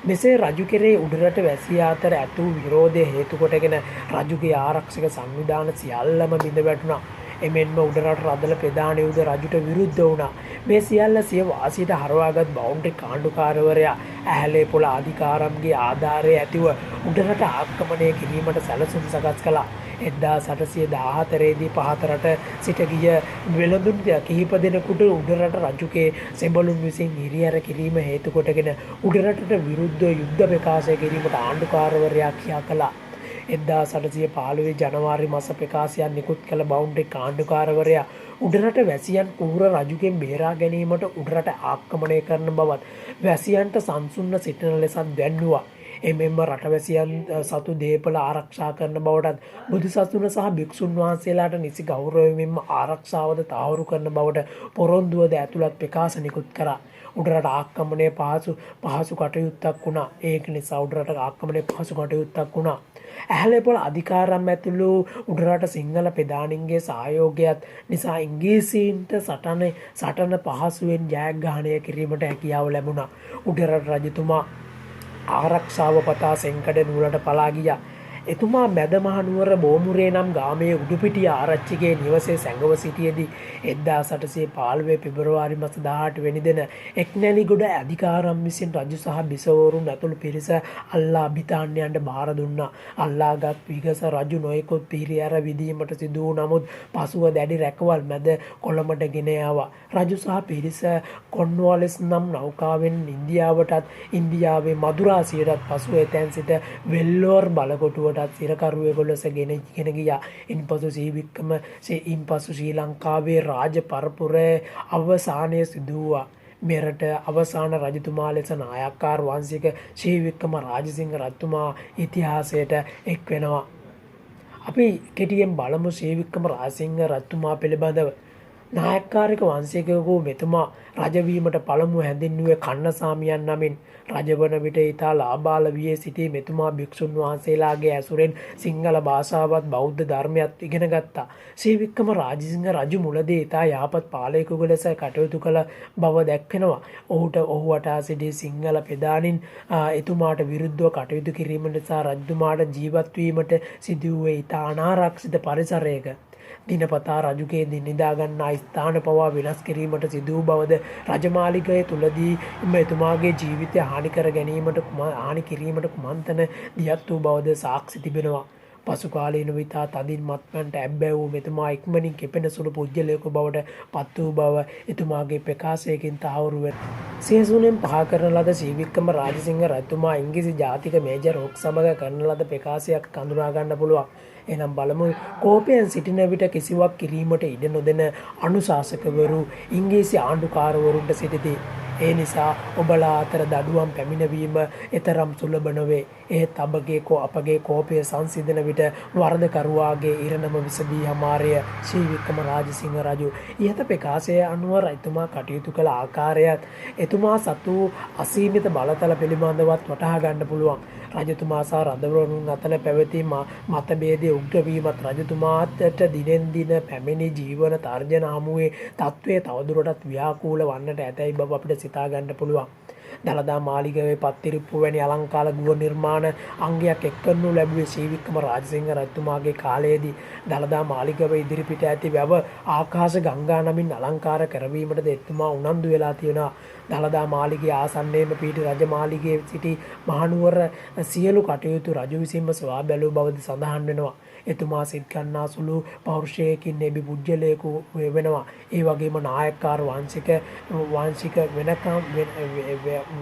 මෙසේ රජු කෙරේ උඩරට වැසියා අතර ඇතු විරෝධය හේතු කොටගෙන රජුගේ ආරක්ෂක සංවිධාන සියල්ලම බිඳ වැටුණා. එමෙන්ම උඩරට රදල ප්‍රධානයෝද රජුට විරුද්ධ වුණා. මේ සියල්ල සිය වාසියට හරවාගත් බවුන්ඩරි ආණ්ඩුකාරවරයා ඇහැලේ පොළ අධිකාරම්ගේ ආධාරය ඇතිව උඩරට ආක්‍රමණය කිරීමට සැලසුම් සකස් කළා. 1814දී පහතරට සිට ගිය වෙළඳුන් කිහිප දෙනෙකුට උඩරට රජුගේ සෙබළුන් විසින් හිරිහැර කිරීම හේතු කොටගෙන උඩරටට විරුද්ධ යුද්ධ ප්‍රකාශය කිරීමට ආණ්ඩුකාරවරයා කියා කළා. 1815 ජනවාරි මාස ප්‍රකාශයක් නිකුත් කළ බවුන්ඩරි ආණ්ඩුකාරවරයා උඩරට වැසියන් කුහර රජුගෙන් බේරා ගැනීමට උඩරට ආක්‍රමණය කරන බවත් වැසියන්ට සංසුන්ව සිටින ලෙසත් දැන්වුවා. එමෙන්ම රටවැසියන් සතු දේපල ආරක්ෂා කරන බවටත් බුදුසසුන සහ භික්ෂුන් වහන්සේලාට නිසි ගෞරවයෙන්ම ආරක්ෂාවද තහවුරු කරන බවට පොරොන්දුවද ඇතුළත් ප්‍රකාශ නිකුත් කරා. උඩරට ආක්‍රමණය පහසු කටයුත්තක් වුණා. ඒක නිසා උඩරට ආක්‍රමණය පහසු කටයුත්තක් වුණා. ඇහැලේ පොළ අධිකාරම් ඇතුළු උඩරට සිංහල ප්‍රධානීන්ගේ සහයෝගයත් නිසා ඉංග්‍රීසීන්ට සටන පහසුවෙන් ජයග්‍රහණය කිරීමට හැකියාව ලැබුණා. උඩරට රජතුමා ආරක්ෂාව පතා සෙන්කඩ නුවරට පලා ගියා. එතුමා මැදමහනුවර බෝමුරේ නම් ගාමයේ උඩුපිටිය ආරච්චිගේ නිවසේ සැඟව සිටියේදී 1815 පෙබරවාරි මාස 18 වෙනි දින එක්නැලිගොඩ අධිකාරම් විසින් රජු සහ බිසවරුන් ඇතුළු පිරිස අල්ලා බිතාන්‍යයන්ට බාර දුන්නා. අල්ලාගත් විගස රජු නොයෙකුත් පිරියර විදීමට සිදු වූ නමුත් පසුව දැඩි රැකවල් මැද කොළඹට ගෙන ආවා. රජු සහ පිරිස කොන්වාලස් නම් නෞකාවෙන් ඉන්දියාවටත් ඉන්දියාවේ මදුරාසියටත් පසුව එතැන් සිට වෙල්ලෝර් බලකොටුවටත් සිරකරුවෙකු ලෙස ගෙන ගියා. ඉන්පසු ශ්‍රී ලංකාවේ රාජ පරපුරේ අවසානය සිදු වූවා. මෙරට අවසාන රජතුමා ලෙස නායක්කාර වංශික ශ්‍රී වික්‍රම රාජසිංහ රජතුමා ඉතිහාසයට එක් වෙනවා. අපි කෙටියෙන් බලමු ශ්‍රී වික්‍රම රාජසිංහ රජතුමා පිළිබඳව. නායක්කාරික වංශිකයෙකු මෙතුමා රජවීමට පළමු හැඳින්වුවේ කන්නසාමියන් නමින්. රජවන විට ඉතා ලාබාල වියේ සිටි මෙතුමා භික්ෂුන් වහන්සේලාගේ ඇසුරෙන් සිංහල භාෂාවත් බෞද්ධ ධර්මයත් ඉගෙන ගත්තා. ශ්‍රී වික්‍රම රාජසිංහ රජු මුලදී ඉතා යහපත් පාලකයෙකු ලෙස කටයුතු කළ බව දැක්වෙනවා. ඔහු වටා සිටි සිංහල පෙදානින් එතුමාට විරුද්ධව කටයුතු කිරීම නිසා රජතුමාට ජීවත් වීමට සිදු වූයේ ඉතා අනාරක්ෂිත පරිසරයක. දිනපතා රජුගේ නිදාගන්නා ස්ථාන පවා වෙනස් කිරීමට සිදු වූ බවද රජමාලිගය තුලදී එතුමාගේ ජීවිතය හානි කිරීමට කුමන්තන දියත් වූ බවද සාක්ෂි තිබෙනවා. පසු කාලීන විතා තදින් මත්පැන්ට ඇබ්බැව් වූ මෙතුමා ඉක්මනින් කෙපෙන සුළු පුජ්‍යලයක බවට පත් වූ බව එතුමාගේ ප්‍රකාශයකින් තහවුරු වෙනවා. සියසුනෙන් පහ කරන ලද ශ්‍රී වික්‍රම රාජසිංහ රජතුමා ඉංග්‍රීසි ජාතික මේජර් රොක් සමග කරන ලද ප්‍රකාශයක් හඳුනා ගන්න පුළුවන්. එනම් බලමු කෝපයන් සිටින විට කිසිවක් කිරීමට ඉඩ නොදෙන අනුශාසකවරු ඉංග්‍රීසි ආණ්ඩුකාරවරුන්ට සිටිති. ඒ නිසා ඔබලා අතර දඩුවම් පැමිණවීම එතරම් සුලභ නොවේ. එහෙත් අපගේ කෝපය සංසිඳන විට වරදකරුවාගේ ඉරණම විසදී හමාරය ශ්‍රී වික්‍රම රාජසිංහ රජු. ඉහත ප්‍රකාශය අනුව රජතුමා කටයුතු කළ ආකාරයත් එතුමා සතු අසීමිත බලතල පිළිබඳවත් වටහා ගන්න පුළුවන්. රජතුමා සහ රදවරුන් අතර පැවති මතභේදයේ උග්‍රවීමත් රජතුමාට දිනෙන් දින පැමිණි ජීවන තර්ජන හමුවේ තත්ත්වය තවදුරටත් ව්‍යාකූල වන්නට ඇතැයි බව අපිට සිතා ගන්න පුළුවන්. දළදා මාලිගාවේ පත්තිරිප්පු වැනි අලංකාර ගෘහ නිර්මාණ අංගයක් එක්කරනු ලැබුවේ ශ්‍රී වික්‍රම රාජසිංහ රජතුමාගේ කාලයේදී. දළදා මාලිගාව ඉදිරිපිට ඇති වැව ආකාශ ගංගා නමින් අලංකාර කරවීමටද එතුමා උනන්දු වෙලා තියෙනවා. දළදා මාලිගයේ ආසන්නයේම පිහිටි රජමාලිගයේ සිටි මහනුවර සියලු කටයුතු රජු විසින්ම සොයා බැලූ බවද සඳහන් වෙනවා. එතුමා සිත් ගන්නා සුළු පෞරුෂයකින් එබි පුජ්‍යලයකු වෙනවා. ඒ වගේම නායක්කාර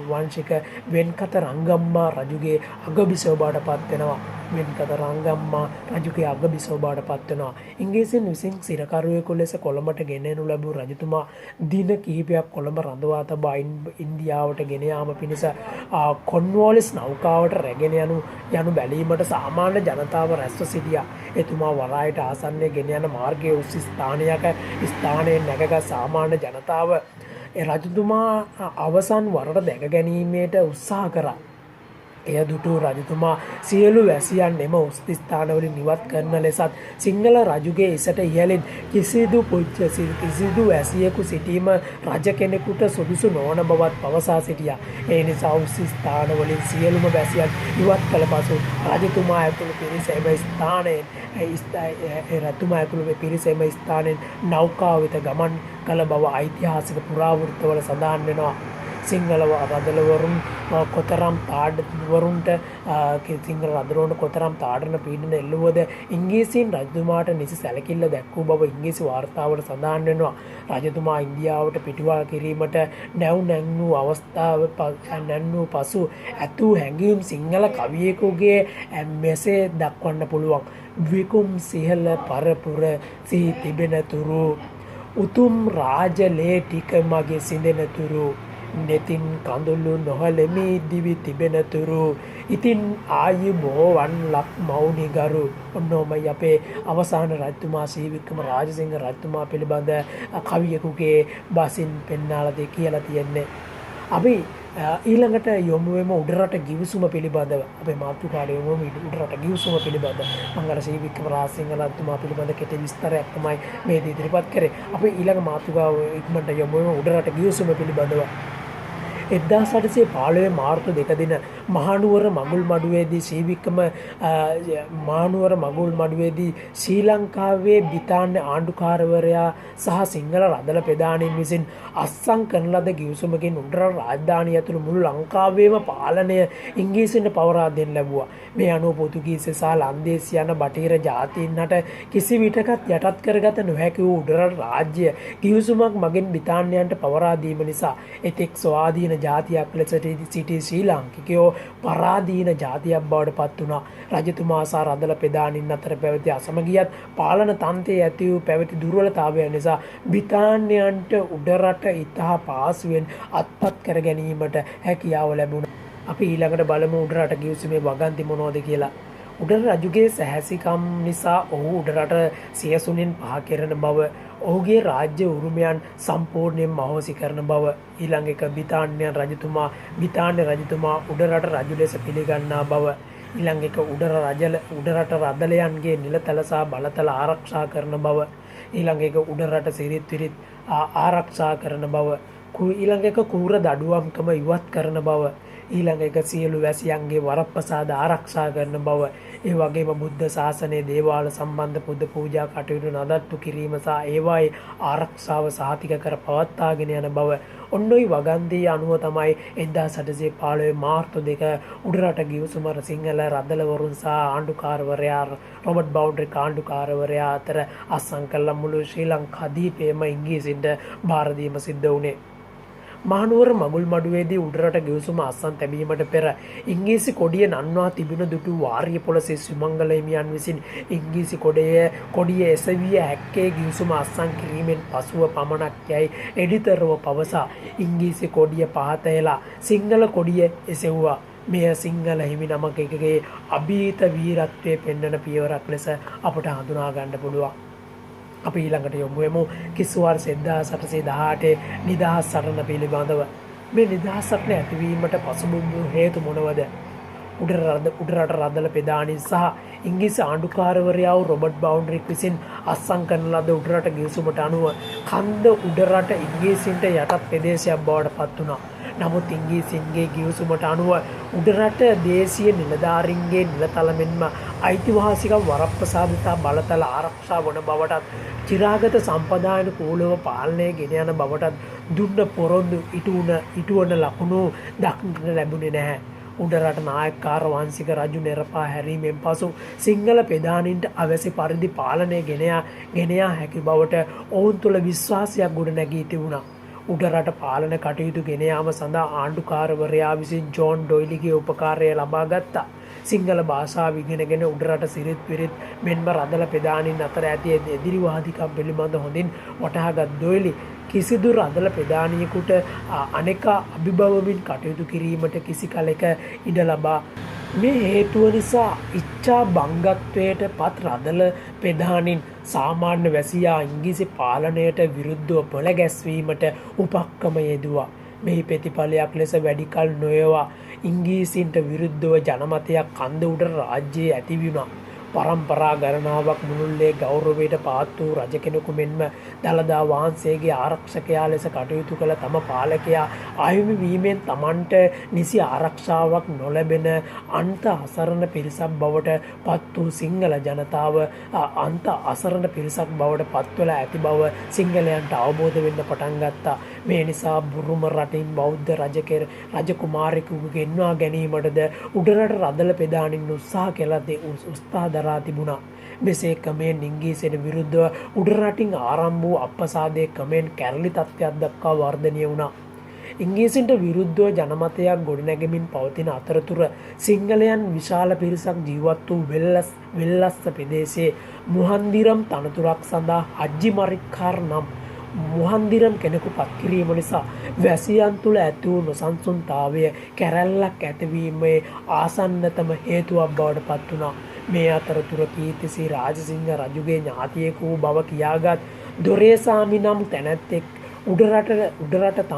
වංශික වෙන්කත රංගම්මා රජුගේ අගබිසව බවට පත් වෙනවා. වෙන්කත රංගම්මා රජුගේ අගබිසව බවට පත් වෙනවා. ඉංග්‍රීසින් විසින් සිරකරුවෙකු ලෙස කොළඹට ගෙනෙනු ලැබූ රජතුමා දින කිහිපයක් කොළඹ රඳවා තබා ඉන්දියාවට ගෙන යාම පිණිස කොන්වාලිස් නෞකාවට රැගෙන යනු බැලීමට සාමාන්‍ය ජනතාව රැස්ව සිටියා. එතුමා වරායට ආසන්නයේ ගෙන යන මාර්ගයේ උස් ස්ථානයෙන් නැගගත් සාමාන්‍ය ජනතාව රජතුමා අවසන් වරට දැක ගැනීමට උත්සාහ කරා. එය දුටු රජතුමා සියලු වැසියන් එම උස් ස්ථානවලින් ඉවත් කරන ලෙසත් සිංහල රජුගේ ඉසට ඉහළින් කිසිදු වැසියෙකු සිටීම රජ කෙනෙකුට සුදුසු නොවන බවත් පවසා සිටියා. ඒ නිසා උස් ස්ථානවලින් සියලුම වැසියන් ඉවත් කළ පසු රජතුමා ඇතුළු පිරිස එම ස්ථානයෙන් නෞකාව වෙත ගමන් කළ බව ඓතිහාසික පුරාවෘත්තවල සඳහන් වෙනවා. සිංහල රදවරුන් කොතරම් කොතරම් තාඩන පීඩන එල්ලුවද ඉංග්‍රීසීන් රජතුමාට නිසි සැලකිල්ල දැක්වූ බව ඉංග්‍රීසි වාර්තාවට සඳහන් වෙනවා. රජතුමා ඉන්දියාවට පිටුවා කිරීමට නැව් පසු ඇතූ හැඟීම් සිංහල කවියෙකුගේ මෙසේ දක්වන්න පුළුවන්. විකුම් සිහල පරපුර සිහි තිබෙන තුරු උතුම් රාජලේ ටික මගේ සිඳෙන තුරු නෙතින් කඳුළු නොහලෙමි දිවි තිබෙනතුරු ඉතින් ආයුබෝවන් ලක් මෞනිගරු. ඔන්නෝමයි අපේ අවසාන රජතුමා ශ්‍රී වික්‍රම රාජසිංහ රජතුමා පිළිබඳ කවියෙකුගේ බසින් පෙන්නාලද කියලා තියෙන්නේ. අපි ඊළඟට යොමුවෙම උඩරට ගිවිසුම පිළිබඳව අපේ මාතෘකාවේ යොමුවෙම උඩරට ගිවිසුම පිළිබඳ මංගල ශ්‍රී වික්‍රම රාජසිංහ රජතුමා පිළිබඳ කෙටි විස්තරයක් තමයි මේ ඉදිරිපත් කරේ. අපි ඊළඟ මාතෘකාව ඉක්මනට යොමුවෙම උඩරට ගිවිසුම පිළිබඳව. 1815 මාර්තු 2 දින මහනුවර මගුල් මඩුවේදී මහනුවර මගුල් මඩුවේදී ශ්‍රී ලංකාවේ බ්‍රිතාන්‍ය ආණ්ඩුකාරවරයා සහ සිංහල රදළ ප්‍රධානීන් විසින් අත්සන් කරන ලද ගිවිසුමකින් උඩරට රාජධානිය ඇතුළු මුළු ලංකාවේම පාලනය ඉංග්‍රීසින්ට පවරා දෙන්න ලැබුවා. මේ අනුව පොතුගීසි සහ ලන්දේසි යන බටහිර ජාතීන්ට කිසි විටකත් යටත් කරගත නොහැකි වූ උඩරට රාජ්‍ය ගිවිසුමක් මගින් බ්‍රිතාන්‍යයන්ට පවරා දීම නිසා එතෙක් ස්වාධීන ජාතියක් ලෙස සිටි ශ්‍රී ලාංකිකයෝ පරාදීන ජාතියක් බවට පත් වුණා. රජතුමා සහ රදළ ප්‍රධානීන් අතර පැවති අසමගියත් පාලන තන්ත්‍රයේ ඇති වූ පැවති දුර්වලතාවය නිසා බ්‍රිතාන්‍යයන්ට උඩරට ඉතා පහසුවෙන් අත්පත් කර ගැනීමට හැකියාව ලැබුණා. අපි ඊළඟට බලමු උඩරට ගිවිසුමේ වගන්ති මොනවද කියලා. උඩරට රජුගේ සැහැසිකම් නිසා ඔහු උඩරට සියසුනින් පහ කෙරෙන බව, ඔහුගේ රාජ්‍ය උරුමයන් සම්පූර්ණයෙන් අහෝසි කරන බව, ඊළඟ එක බ්‍රිතාන්‍ය රජතුමා උඩරට රජු ලෙස පිළිගන්නා බව, ඊළඟ එක උඩරට රදළයන්ගේ නිලතල සහ බලතල ආරක්ෂා කරන බව, ඊළඟ එක උඩරට සිරිත් විරිත් ආරක්ෂා කරන බව, ඊළඟ එක කූර දඩුවම්කම ඉවත් කරන බව, ඊළඟ එක සියලු වැසියන්ගේ වරප්‍රසාද ආරක්ෂා කරන බව, ඒ වගේම බුද්ධ ශාසනයේ දේවාල සම්බන්ධ පුද පූජා කටයුතු නඩත්තු කිරීම සහ ඒවායේ ආරක්ෂාව සහතික කර පවත්වාගෙන යන බව. ඔන්න ඔය වගන්තිය අනුව තමයි 1815 මාර්තු 2 උඩරට ගිවිසුම සිංහල රදළවරුන් සහ ආණ්ඩුකාරවරයා රොබර්ට් බවුන්ඩ්‍රික් ආණ්ඩුකාරවරයා අතර අත්සන් කළ මුළු ශ්‍රී ලංකා දීපයේම ඉංග්‍රීසින්ට භාර දීම සිද්ධ වුණේ. මහනුවර මගුල් මඩුවේදී උඩරට ගිවිසුම අත්සන් තැබීමට පෙර ඉංග්‍රීසි කොඩිය නන්වා තිබුණ දුටු වාරියපොළ සුමංගල හිමියන් විසින් ඉංග්‍රීසි කොඩිය එසවිය හැක්කේ ගිවිසුම අත්සන් කිරීමෙන් පසුව පමණක් යයි එඩිතරව පවසා ඉංග්‍රීසි කොඩිය පහතයලා සිංහල කොඩිය එසෙව්වා. මෙය සිංහල හිමි නමකගේ අභීත වීරත්වය පෙන්වන පියවරක් ලෙස අපට හඳුනා ගන්න පුළුවන්. අපි ඊළඟට යොමු වෙමු කිස්වර් 1818 නිදහස් සටන පිළිබඳව. මේ නිදහස් සටන ඇතිවීමට පසුබිම් හේතු මොනවද? උඩරට රදළ ප්‍රධානීන් සහ ඉංග්‍රීසි ආණ්ඩුකාරවරයා වූ රොබර්ට් බවුන්ඩ්‍රික් විසින් අත්සන් කරන ලද උඩරට ගිවිසුමට අනුව කන්ද උඩරට ඉංග්‍රීසින්ට යටත් ප්‍රදේශයක් බවට පත් වුණා. නමුත් ඉංග්‍රීසින්ගේ ගිවිසුමට අනුව උඩරට දේශීය නිලධාරීන්ගේ නිලතල මෙන්ම අයිතිවාසිකම් වරප්‍රසාදිතා බලතල ආරක්ෂා වන බවටත් චිරාගත සම්ප්‍රදායන කූලව පාලනය ගෙන යන බවටත් දුන්න පොරොන්දු ඉටුවන ලකුණු දක්නට ලැබුණේ නැහැ. උඩරට නායකකාර වංශික රජු නිරපා හැරීමෙන් පසු සිංහල ප්‍රධානීන්ට අවැසි පරිදි පාලනය ගෙන යා හැකි බවට ඔවුන් තුළ විශ්වාසයක් ගොඩ නැගී තිබුණා. උඩරට පාලන කටයුතු ගෙන යාම සඳහා ආණ්ඩුකාරවරයා විසින් ජෝන් ඩොයිලිගේ උපකාරය ලබා ගත්තා. සිංහල භාෂාව ඉගෙනගෙන උඩරට සිරිත් විරිත් මෙන්ම රදළ ප්‍රධානීන් අතර ඇති එදිරිවාදිකම් පිළිබඳ හොඳින් වටහාගත් ඩොයිලි කිසිදු රදළ ප්‍රධානියෙකුට අනෙකා අභිබවමින් කටයුතු කිරීමට කිසි කලෙක ඉඩ ලබා මේ හේතුව නිසා ඉච්ඡා භංගත්වයට පත් රදළ ප්‍රධානීන් සාමාන්‍ය වැසියා ඉංග්‍රීසි පාලනයට විරුද්ධව පොළ ගැස්වීමට උපක්‍රම යෙදුවා. මෙහි ප්‍රතිඵලයක් ලෙස වැඩි කල නොයවා ඉංග්‍රීසින්ට විරුද්ධව ජනමතයක් කන්ද උඩරට රාජ්‍යයේ ඇති වුණා. පරම්පරා ගණනාවක් මුළුල්ලේ ගෞරවයට පාත් වූ රජ කෙනෙකු මෙන්ම දළදා වහන්සේගේ ආරක්ෂකයා ලෙස කටයුතු කළ තම පාලකයා අහිමි වීමෙන් තමන්ට නිසි ආරක්ෂාවක් නොලැබෙන අන්ත අසරණ පිරිසක් බවට පත් වූ සිංහල ජනතාව අන්ත අසරණ පිරිසක් බවට පත්වලා ඇති බව සිංහලයන්ට අවබෝධ වෙන්න පටන් ගත්තා. මේ නිසා බුරුම රටින් බෞද්ධ රජ කුමාරයෙකු ගෙන්වා ගැනීමටද උඩරට රදළ ප්‍රධානීන් උත්සාහ කළදී උත්සාහ දරා තිබුණා. මෙසේ ක්‍රමයෙන් ඉංග්‍රීසියට විරුද්ධව උඩරටින් ආරම්භ වූ අප්‍රසාදයේ ක්‍රමයෙන් කැරලි තත්ත්වයක් දක්වා වර්ධනය වුණා. ඉංග්‍රීසින්ට විරුද්ධව ජනමතයක් ගොඩනැගෙමින් පවතින අතරතුර සිංහලයන් විශාල පිරිසක් ජීවත් වූ වෙල්ලස්ස ප්‍රදේශයේ මුහන්දිරම් තනතුරක් සඳහා හජ්ජි මරික්කාර් නම් මුහන්දිරම් කෙනෙකු පත් කිරීම නිසා වැසියන් තුළ ඇති වූ නොසන්සුන්තාවය කැරැල්ලක් ඇතිවීමේ ආසන්නතම හේතුවක් බවට පත් වුණා. මේ අතරතුර කීර්තිසිරි රාජසිංහ රජුගේ ඥාතියෙකු වූ බව කියාගත් දොරේසාමි නම් තැනැත්තෙක් උඩරට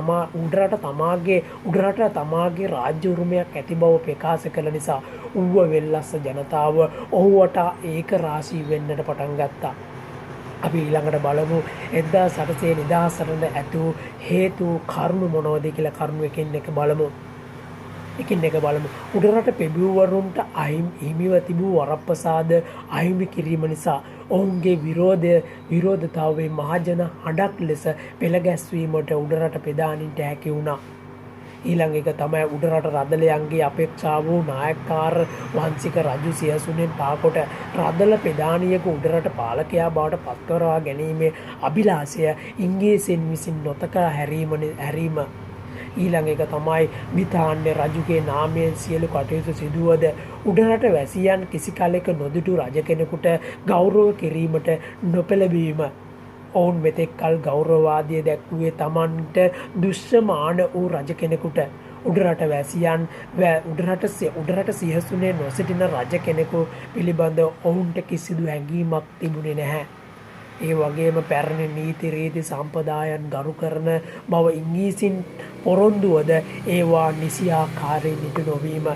තමාගේ රාජ්‍ය උරුමයක් ඇති බව ප්‍රකාශ කළ නිසා ඌව වෙල්ලස්ස ජනතාව ඔහුවට ඒක රාශී වෙන්නට පටන් ගත්තා. අපි ඊළඟට බලමු 1800 නිදහස් සටන ඇති වූ හේතු කරුණු මොනවද කියලා කරුණු එකින් එක බලමු. එකින් එක බලමු. උඩරට පෙබිවරුන්ට හිමිව තිබූ වරප්‍රසාද අහිමි කිරීම නිසා ඔවුන්ගේ විරෝධතාවයේ මහජන හඬක් ලෙස පෙළගැස්වීමට උඩරට ප්‍රධානීන්ට හැකි වුණා. ඊළඟ එක තමයි උඩරට රදලයන්ගේ අපේක්ෂා වූ නායකකාර වංශික රජු සියසුනෙන් පාකොට රදල ප්‍රධානියක උඩරට පාලකයා බවට පත්කරවා ගැනීමේ අභිලාෂය ඉංග්‍රීසීන් විසින් නොතකා හැරීම. ඊළඟ එක තමයි බ්‍රිතාන්‍ය රජුගේ නාමයෙන් සියලු කටයුතු සිදුවද උඩරට වැසියන් කිසි කලෙක නොදුටු රජ කෙනෙකුට ගෞරව කිරීමට නොපෙළඹීම. ඔවුන් මෙතෙක් කල් ගෞරවවාදය දැක්වුවේ තමන්ට දුෂ්‍යමාන වූ රජ කෙනෙකුට. උඩරට වැසියන් උඩරට සිහසුනේ නොසිටින රජ කෙනෙකු පිළිබඳ ඔවුන්ට කිසිදු හැඟීමක් තිබුණේ නැහැ. ඒ වගේම පැරණි නීති රීති සම්ප්‍රදායන් ගරු කරන බව ඉංග්‍රීසින් පොරොන්දුවද ඒවා නිසියාකාරයෙන් ඉටු නොවීම.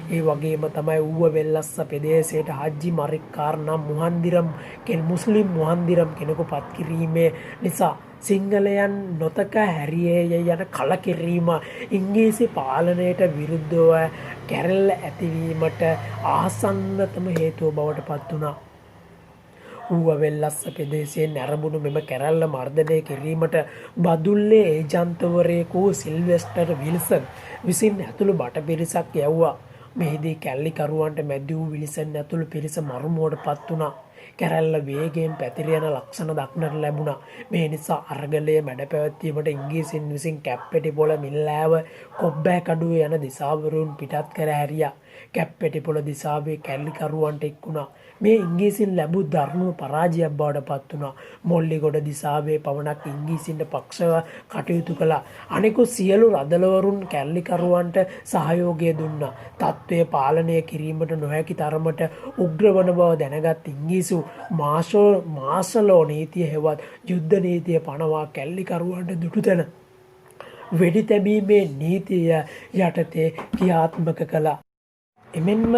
ඒ වගේම තමයි ඌව වෙල්ලස්ස ප්‍රදේශයට හජ්ජි මරික්කාර නම් මුස්ලිම් මුහන්දිරම් කෙනෙකු පත් කිරීමේ නිසා සිංහලයන් නොතක හැරියේය යන කලකිරීම ඉංග්‍රීසි පාලනයට විරුද්ධව කැරැල්ල ඇතිවීමට ආසන්නතම හේතුව බවට පත් වුණා. ඌව වෙල්ලස්ස ප්‍රදේශයෙන් නැරඹුණු මෙම කැරැල්ල මර්ධනය කිරීමට බදුල්ලේ ඒජන්තවරයෙකු සිල්වෙස්ටර් විල්සන් විසින් ඇතුළු බට පිරිසක් යැව්වා. මෙහිදී කැල්ලිකරුවන්ට මැදි වූ විලිසන් ඇතුළු පිරිස මරුමුවට පත් වුණා. කැරැල්ල වේගයෙන් පැතිරයන ලක්ෂණ දක්නට ලැබුණා. මේ නිසා අරගලය මැඩ පැවැත්වීමට ඉංග්‍රීසින් විසින් කැප්පෙටිපොළ මිල්ලෑව කොබ්බෑකඩුව යන දිසාවරුන් පිටත් කර හැරියා. කැප්පෙටිපොළ දිසාවේ කැල්ලිකරුවන්ට එක්වුණා. මේ ඉංග්‍රීසින් ලැබූ දරුණු පරාජයක් බවට පත් වුණා. මොල්ලිගොඩ දිසාවේ පමණක් ඉංග්‍රීසින්ට පක්ෂව කටයුතු කළා. අනෙකුත් සියලු රදලවරුන් කැල්ලිකරුවන්ට සහයෝගය දුන්නා. තත්ත්වය පාලනය කිරීමට නොහැකි තරමට උග්‍රවන බව දැනගත් ඉංග්‍රීසි මාර්ෂලෝ නීතිය හෙවත් යුද්ධ නීතිය පනවා කැල්ලිකරුවන්ට දුටුතැන වෙඩි තැබීමේ නීතිය යටතේ ක්‍රියාත්මක කළා. එමෙන්ම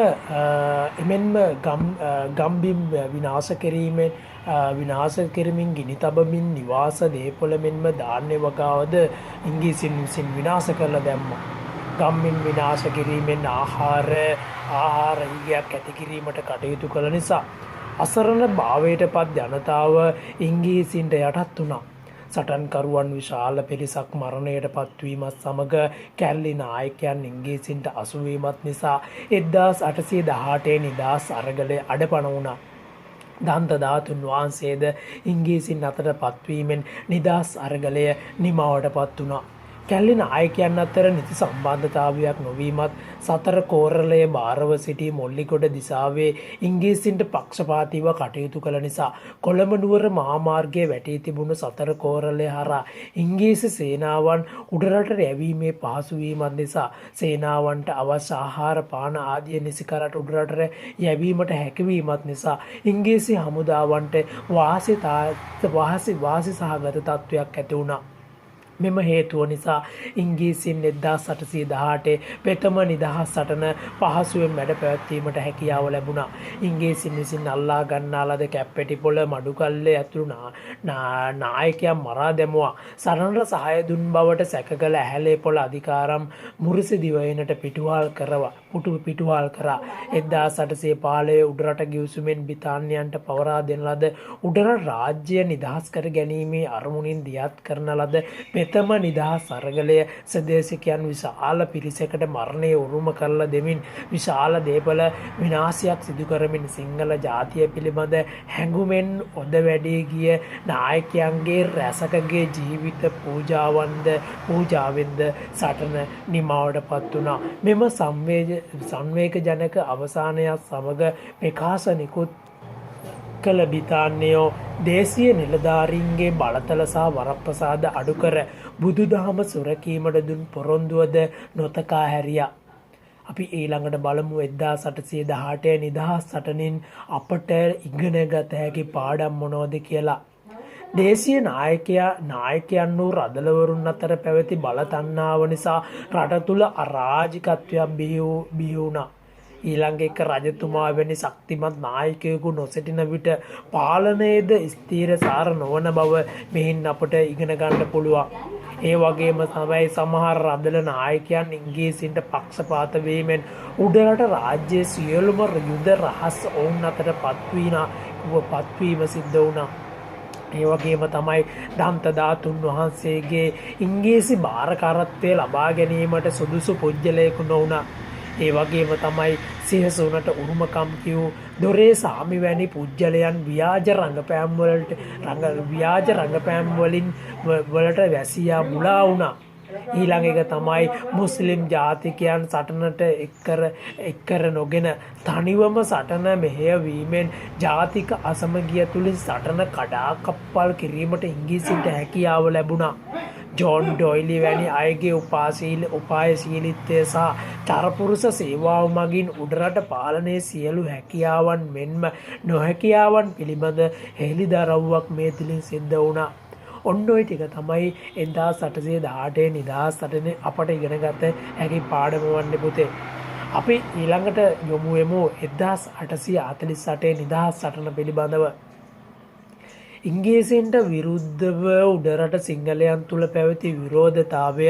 ගම්බිම් විනාශ කිරීමෙන් ගිනි තබමින් නිවාස දේපොළ මෙන්ම ධාන්‍ය වගාවද ඉංග්‍රීසින් විසින් විනාශ කරලා දැම්මා. ගම්බිම් විනාශ කිරීමෙන් ආහාර හිගයක් ඇති කිරීමට කටයුතු කළ නිසා අසරණ භාවයට පත් ජනතාව ඉංග්‍රීසින්ට යටත් වුණා. සටන්කරුවන් විශාල පිරිසක් මරණයට පත්වීමත් සමග කැල්ලි නායකයන් ඉංග්‍රීසින්ට අසුවීමත් නිසා 1818 නිදහස් අරගලය අඩපණ වුණා. දන්ත ධාතුන් වහන්සේද ඉංග්‍රීසින් අතට පත්වීමෙන් නිදහස් අරගලය නිමාවට පත් වුණා. කැල්ලි නායකයන් අතර නිති සම්බන්ධතාවයක් නොවීමත් සතර කෝරළයේ භාරව සිටි මොල්ලිගොඩ දිසාවේ ඉංග්‍රීසින්ට පක්ෂපාතීව කටයුතු කළ නිසා කොළඹ නුවර මහාමාර්ගයේ වැටී තිබුණු සතර කෝරළය හරහා ඉංග්‍රීසි සේනාවන් උඩරට යැවීමේ පහසු වීමත් නිසා සේනාවන්ට අවශ්‍ය ආහාර පාන ආදිය නිසිකරට උඩරට යැවීමට හැකියවීමත් නිසා ඉංග්‍රීසි හමුදාවන්ට වාසි සහගත තත්ත්වයක් ඇති වුණා. මෙම හේතුව නිසා ඉංග්‍රීසින් 1818 ප්‍රථම නිදහස් සටන පහසුවෙන් මැඩ පැවැත්වීමට හැකියාව ලැබුණා. ඉංග්‍රීසින් විසින් අල්ලා ගන්නා ලද කැප්පෙටිපොළ මඩුකල්ලේ ඇතුළු නායකයන් මරා දැමුවා. සටනට සහාය දුන් බවට සැක කළ ඇහැලේපොළ අධිකාරම් මුරිසි දිවයිනට පිටුවහල් කරා. 1815 උඩරට ගිවිසුමෙන් බ්‍රිතාන්‍යයන්ට පවරා දෙන ලද උඩරට රාජ්‍ය නිදහස් කර ගැනීමේ අරමුණින් දියත් කරන ලද ප්‍රථම නිදහස් අරගලය ස්වදේශිකයන් විශාල පිරිසකට මරණය උරුම කරලා දෙමින් විශාල දේපල විනාශයක් සිදු කරමින් සිංහල ජාතිය පිළිබඳ හැඟුමෙන් ඔද වැඩි ගිය නායකයන්ගේ රැසකගේ ජීවිත පූජාවෙන්ද සටන නිමාවට පත් වුණා. මෙම සංවේගජනක අවසානයත් සමග ප්‍රකාශනිකුත් කළ බ්‍රිතාන්‍යයෝ දේශීය නිලධාරීන්ගේ බලතල සහ වරප්‍රසාද අඩු කර බුදුදහම සුරැකීමට දුන් පොරොන්දුවද නොතකා හැරියා. අපි ඊළඟට බලමු 1818 නිදහස් සටනින් අපට ඉගෙන ගත හැකි පාඩම් මොනවද කියලා. දේශීය නායකයන් වූ රදලවරුන් අතර පැවති බල තණ්හාව නිසා රට තුළ අරාජිකත්වයක් බිහි වුණා. ඊළඟ එක රජතුමා වැනි ශක්තිමත් නායකයෙකු නොසිටින විට පාලනයේද ස්ථීරසාර නොවන බව මෙහින් අපට ඉගෙන ගන්න පුළුවන්. ඒ වගේම තමයි සමහර රදළ නායකයන් ඉංග්‍රීසින්ට පක්ෂපාත වීමෙන් උඩරට රාජ්‍යයේ සියලුම යුද රහස් ඔවුන් අතට පත්වීම සිද්ධ වුණා. ඒ වගේම තමයි දන්ත ධාතුන් වහන්සේගේ ඉංග්‍රීසි භාරකාරත්වය ලබා ගැනීමට සුදුසු පුජ්‍යලයකු නොවුණා. ඒ වගේම තමයි සිහසුනට උරුමකම් කියූ දොරේ සාමි වැනි පුජ්‍යලයන් ව්‍යාජ රංගපෑම් වලට වැසියා මුලා වුණා. ඊළඟ එක තමයි මුස්ලිම් ජාතිකයන් සටනට එක්කර නොගෙන තනිවම සටන මෙහෙයවීමෙන් ජාතික අසමගිය තුළින් සටන කඩාකප්පල් කිරීමට ඉංග්‍රීසින්ට හැකියාව ලැබුණා. ජෝන් ඩොයිලි වැනි අයගේ උපායශීලීත්වය සහ චරපුරුෂ සේවාව මගින් උඩරට පාලනයේ සියලු හැකියාවන් මෙන්ම නොහැකියාවන් පිළිබඳ හෙළිදරව්වක් මේ තුළින් සිද්ධ වුණා. ඔන්න ඔය ටික තමයි 1818 නිදහස් සටනේ අපට ඉගෙන ගත හැකි පාඩම වන්නේ පුතේ. අපි ඊළඟට යොමු වෙමු 1848 නිදහස් සටන පිළිබඳව. ඉංග්‍රීසීන්ට විරුද්ධව උඩරට සිංහලයන් තුළ පැවති විරෝධතාවය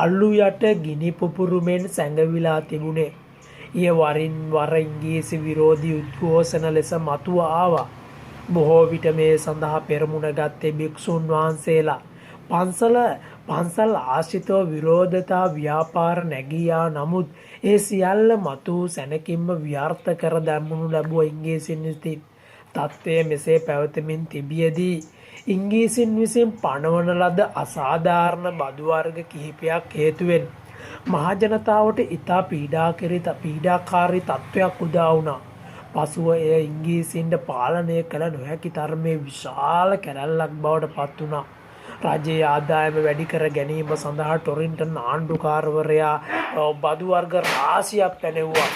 අල්ලු යට ගිනි පුපුරුමෙන් සැඟවිලා තිබුණේ. ඊය වරින් වර ඉංග්‍රීසි විරෝධී උද්ඝෝෂණ ලෙස මතුව ආවා. බොහෝ විට මේ සඳහා පෙරමුණ ගත්තේ භික්ෂුන් වහන්සේලා. පන්සල් ආශ්‍රිතව විරෝධතා ව්‍යාපාර නැගියා නමුත් ඒ සියල්ල මතු සැනකින්ම ව්‍යර්ථ කර දැමුණු ලැබුව ඉංග්‍රීසින් විසින්. තත්ත්වය මෙසේ පැවතමින් තිබියදී ඉංග්‍රීසින් විසින් පනවන ලද අසාධාරණ බදු වර්ග කිහිපයක් හේතුවෙන් මහජනතාවට ඉතා පීඩාකාරී තත්ත්වයක් උදා වුණා. පසුව එය ඉංග්‍රීසින්ට පාලනය කළ නොහැකි තරමේ විශාල කැරැල්ලක් බවට පත් වුණා. රජයේ ආදායම වැඩි කර ගැනීම සඳහා ටොරින්ටන් ආණ්ඩුකාරවරයා බදු වර්ග රාශියක් පැනෙව්වා.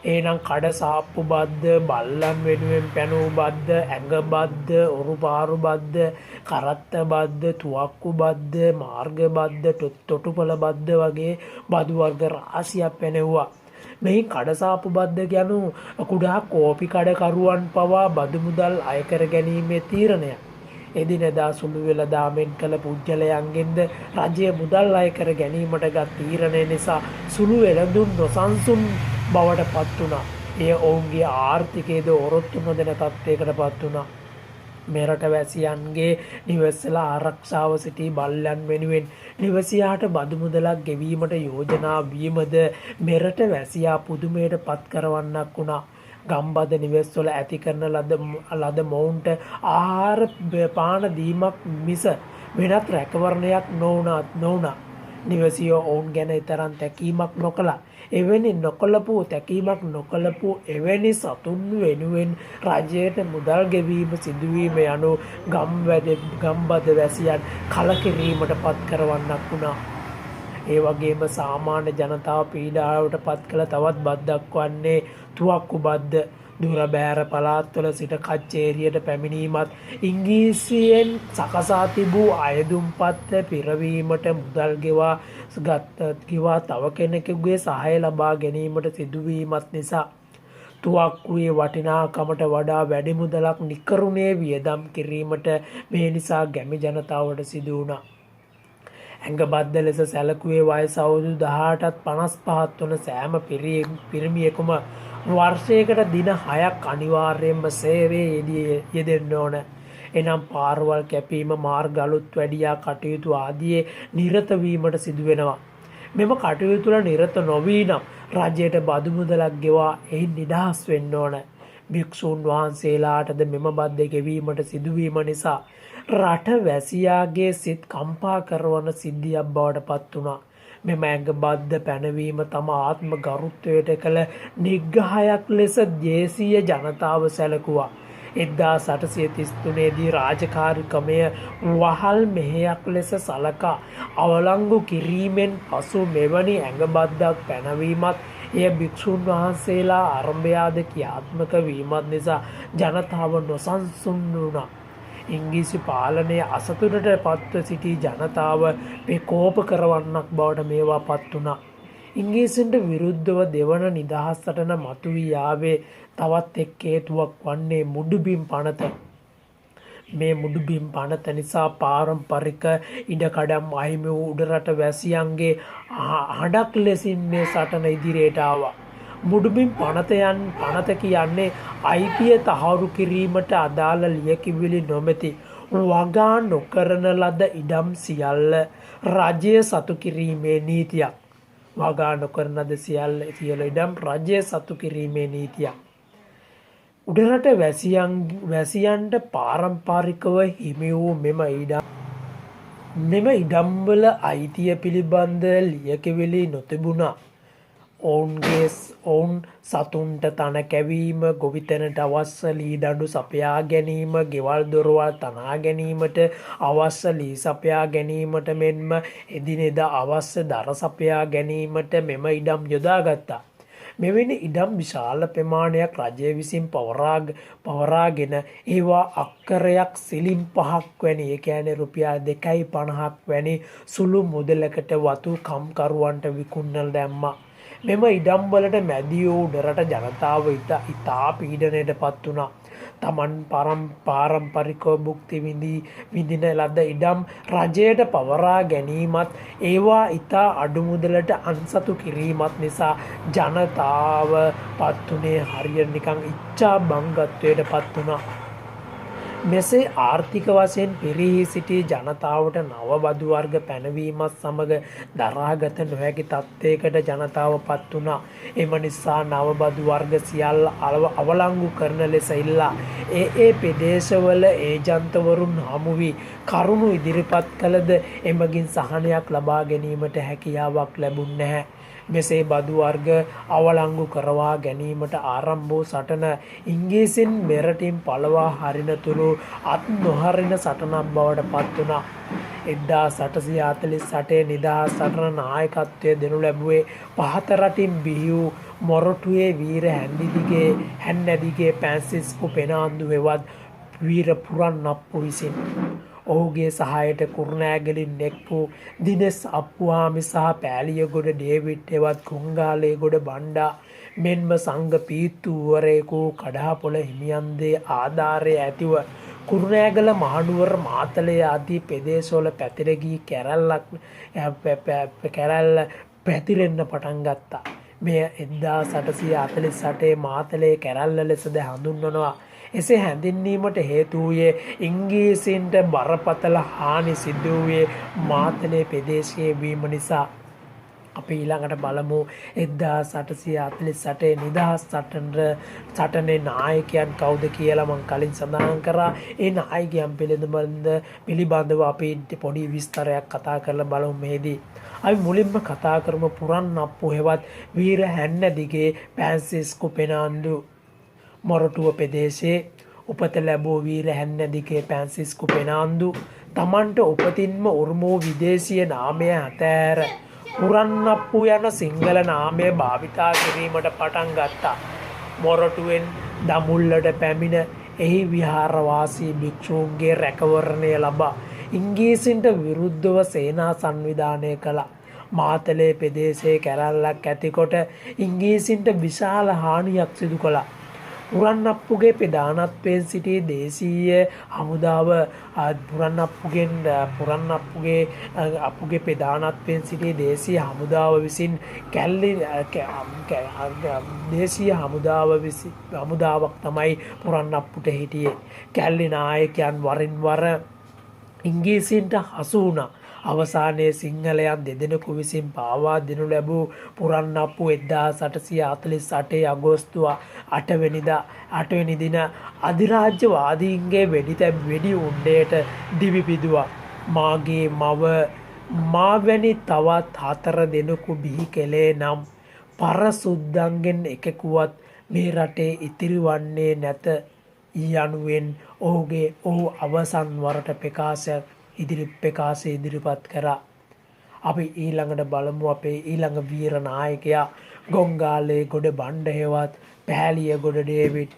එනම් කඩ සාප්පු බද්ද, බල්ලන් වෙනුවෙන් පැනූ බද්ද, ඇඟ බද්ද, ඔරුපාරු බද්ද, කරත්ත බද්ද, තුවක්කු බද්ද, මාර්ග බද්ද, තොටුපළ බද්ද වගේ බදු වර්ග රාශියක් පැනෙව්වා. මෙහි කඩසාප්පු බද්ද ගැනු කුඩා කෝපි කඩකරුවන් පවා බදු මුදල් අය කර ගැනීමේ තීරණය. එදිනෙදා සුළු වෙළඳාමෙන් කළ පුජ්‍යලයන්ගෙන්ද රජය මුදල් අය කර ගැනීමට ගත් තීරණය නිසා සුළු වෙළඳුන් නොසන්සුන් බවට පත් වුණා. එය ඔවුන්ගේ ආර්ථිකයේද ඔරොත්තු නොදෙන තත්ත්වයකට පත් වුණා. මෙරට වැසියන්ගේ නිවෙස්වල ආරක්ෂාව සිටි බල්ලන් වෙනුවෙන් නිවසියාට බදු මුදලක් ගෙවීමට යෝජනා වීමද මෙරට වැසියා පුදුමයට පත් කරවන්නක් වුණා. ගම්බද නිවෙස්වල ඇති කරන ලද මොවුන්ට ආහාර පාන දීමක් මිස වෙනත් රැකවරණයක් නොවුණා. නිවසියෝ ඔවුන් ගැන තරම් තැකීමක් නොකළා. තැකීමක් නොකළපු එවැනි සතුන් වෙනුවෙන් රජයට මුදල් ගෙවීම සිදුවීම යනු ගම්බද වැසියන් කලකිරීමට පත් කරවන්නක් වුණා. ඒ වගේම සාමාන්‍ය ජනතාව පීඩාවට පත් කළ තවත් බද්දක් වන්නේ තුවක්කු බද්ද. දුර බෑර පළාත්වල සිට කච්චේරියට පැමිණීමත් ඉංග්‍රීසියෙන් සකසා තිබූ අයදුම්පත් පිරවීමට මුදල් ගෙවා තව කෙනෙකුගේ සහාය ලබා ගැනීමට සිදුවීමත් නිසා තුවක්කුවේ වටිනාකමට වඩා වැඩි මුදලක් නිකරුණේ වියදම් කිරීමට මේ නිසා ගැමි ජනතාවට සිදු වුණා. ඇඟබද්ද ලෙස සැලකුවේ වයස අවුරුදු 18ත් 55ත් වන සෑම පිරිමියෙකුම වර්ෂයකට දින 6ක් අනිවාර්යයෙන්ම සේවයේ යෙදෙන්න ඕන. එනම් පාරවල් කැපීම, මාර්ග අලුත් වැඩියා කටයුතු ආදී නිරත වීමට සිදු වෙනවා. මෙම කටයුතු වල නිරත නොවී නම් රජයට බදු මුදලක් ගෙවා එයින් නිදහස් වෙන්න ඕන. භික්ෂූන් වහන්සේලාටද මෙම බද්ද ගෙවීමට සිදුවීම නිසා රට වැසියාගේ සිත් කම්පා කරවන සිද්ධියක් බවට පත් වුණා. මෙම ඇඟබද්ද පැනවීම තම ආත්ම ගරුත්වයට කළ නිග්‍රහයක් ලෙස දේශීය ජනතාව සැලකුවා. 1833 දී රාජකාරිකමය වහල් මෙහෙයක් ලෙස සලකා අවලංගු කිරීමෙන් පසු මෙවැනි ඇඟබද්දක් පැනවීමත් එය භික්ෂුන් වහන්සේලා ආරම්භයාද ක්‍රියාත්මක වීමත් නිසා ජනතාව නොසන්සුන් වුණා. ඉංග්‍රීසි පාලනය අසතුටට පත්ව සිටි ජනතාව කෝප කරවන්නක් බවට මේවා පත් වුණා. ඉංග්‍රීසින්ට විරුද්ධව දෙවන නිදහස් සටන මතුවී ආවේ තවත් එක් හේතුවක් වන්නේ මුඩුබිම් පනත. මේ මුඩුබිම් පනත නිසා පාරම්පරික ඉඩකඩම් අහිමි වූ උඩරට වැසියන්ගේ හඬක් ලෙසින් මේ සටන ඉදිරියට ආවා. මුඩුබිම් පනත කියන්නේ අයිතිය තහවුරු කිරීමට අදාළ ලියකිවිලි නොමැති වගා නොකරන ලද ඉඩම් සියල්ල රජය සතු කිරීමේ නීතියක්. වගා නොකරන ලද සියල්ල ඉඩම් රජය සතු කිරීමේ නීතියක්. උඩරට වැසියන්ට පාරම්පරිකව හිමි වූ මෙම ඉඩම්වල අයිතිය පිළිබඳ ලියකිවිලි නොතිබුණා. ඔවුන් සතුන්ට තන කැවීම, ගොවිතැනට අවශ්‍ය ලී දඬු සපයා ගැනීම, ගෙවල් දොරවල් තනා ගැනීමට අවශ්‍ය ලී සපයා ගැනීමට මෙන්ම එදිනෙදා අවශ්‍ය දර සපයා ගැනීමට මෙම ඉඩම් යොදාගත්තා. මෙවැනි ඉඩම් විශාල ප්‍රමාණයක් රජය විසින් පවරාගෙන ඒවා අක්කරයක් සිලිම් 5ක් වැනි, ඒ කියන්නේ රුපියල් 2.50ක් වැනි සුළු මුදලකට වතු කම්කරුවන්ට විකුණලා දැම්මා. මෙම ඉඩම් වලට මැදි වූ උඩරට ජනතාව ඉතා පීඩනයට පත් වුණා. තමන් පාරම්පරිකව භුක්ති විඳින ලද ඉඩම් රජයට පවරා ගැනීමත් ඒවා ඉතා අඩු මුදලට අන්සතු කිරීමත් නිසා ජනතාව පත් වුණේ හරියට නිකන් ඉච්ඡා බංගත්වයට පත් වුණා. මෙසේ ආර්ථික වශයෙන් පිරිහී සිටි ජනතාවට නව බදු වර්ග පැනවීමත් සමග දරාගත නොහැකි තත්ත්වයකට ජනතාව පත් වුණා. එම නිසා නව බදු වර්ග සියල්ල අවලංගු කරන ලෙස ඉල්ලා ඒ ප්‍රදේශවල ඒජන්තවරුන් හමු වී කරුණු ඉදිරිපත් කළද එමගින් සහනයක් ලබා ගැනීමට හැකියාවක් ලැබුණේ නැහැ. මෙසේ බදු වර්ග අවලංගු කරවා ගැනීමට ආරම්භ වූ සටන ඉංග්‍රීසින් මෙරටින් පළවා හරිනතුරු අත් නොහරින සටනක් බවට පත් වුණා. 1848 නිදහස් සටන නායකත්වය දෙනු ලැබුවේ පහත රටින් බිහි වූ මොරටුවේ වීර හැන්නැදිගේ පැන්සිස්කු පෙනාන්දු හෙවත් වීර පුරන්නප්පු විසින්. ඔහුගේ සහායට කුරුණෑගලින් එක්වූ දිනෙස් අප්පුහාමි සහ පෑලියගොඩ ඩේවිඩ් හෙවත් කුංගාලේගොඩ බණ්ඩා මෙන්ම සංඝ පීතුවරයෙකු කඩාපොළ හිමියන්ගේ ආධාරය ඇතිව කුරුණෑගල මහනුවර මාතලේ ආදී ප්‍රදේශවල පැතිර ගී කැරැල්ල පැතිරෙන්න පටන් ගත්තා. මෙය 1848 මාතලේ කැරැල්ල ලෙසද හඳුන්වනවා. එසේ හැඳින්වීමට හේතු වූයේ ඉංග්‍රීසීන්ට බරපතල හානි සිදු වූයේ මාතලේ ප්‍රදේශයේ වීම නිසා. අපි ඊළඟට බලමු 1848 නිදහස් සටනේ නායකයන් කවුද කියලා මම කලින් සඳහන් කරා. ඒ නායකයන් පිළිබඳව අපි පොඩි විස්තරයක් කතා කරලා බලමු මේදී. අපි මුලින්ම කතා කරමු පුරන්නප්පු හෙවත් වීර හැන්නදිගේ පැන්සිස්කු පෙනාන්දු. මොරටුව ප්‍රදේශයේ උපත ලැබූ වීර හැන්නදිගේ පැන්සිස්කු පෙනාන්දු තමන්ට උපතින්ම උරුම වූ විදේශීය නාමය අතෑර පුරන්නප්පු යන සිංහල නාමය භාවිතා කිරීමට පටන් ගත්තා. මොරටුවෙන් දමුල්ලට පැමිණ එහි විහාරවාසී භික්ෂූන්ගේ රැකවරණය ලබා ඉංග්‍රීසින්ට විරුද්ධව සේනා සංවිධානය කළා. මාතලේ ප්‍රදේශයේ කැරැල්ලක් ඇතිකොට ඉංග්‍රීසින්ට විශාල හානියක් සිදු කළා. පුරන්නප්පුගේ ප්‍රධානත්වයෙන් සිටි දේශීය හමුදාව පුරන්නප්පුගේ ප්‍රධානත්වයෙන් සිටි දේශීය හමුදාව විසින් දේශීය හමුදාවක් තමයි පුරන්නප්පුට හිටියේ. කැල්ලි නායකයන් වරින් වර ඉංග්‍රීසින්ට හසු වුණා. අවසානයේ සිංහලයන් දෙදෙනෙකු විසින් පාවා දෙනු ලැබූ පුරන්නප්පු 1848 අගෝස්තු 8 වෙනි දින අධිරාජ්‍යවාදීන්ගේ වෙඩි උණ්ඩයට දිවි පිදුවා. මාගේ මව මාවැනි තවත් 4 දෙනෙකු බිහි කෙලේ නම් පරසුද්දන්ගෙන් එකෙකුවත් මේ රටේ ඉතිරි වන්නේ නැත යනුවෙන් ඔහු අවසන් වරට ප්‍රකාශය ඉදිරිපත් කරා. අපි ඊළඟට බලමු අපේ ඊළඟ වීර නායකයා ගොංගාලේගොඩ බණ්ඩ හෙවත් පෑලියගොඩ ඩේවිඩ්.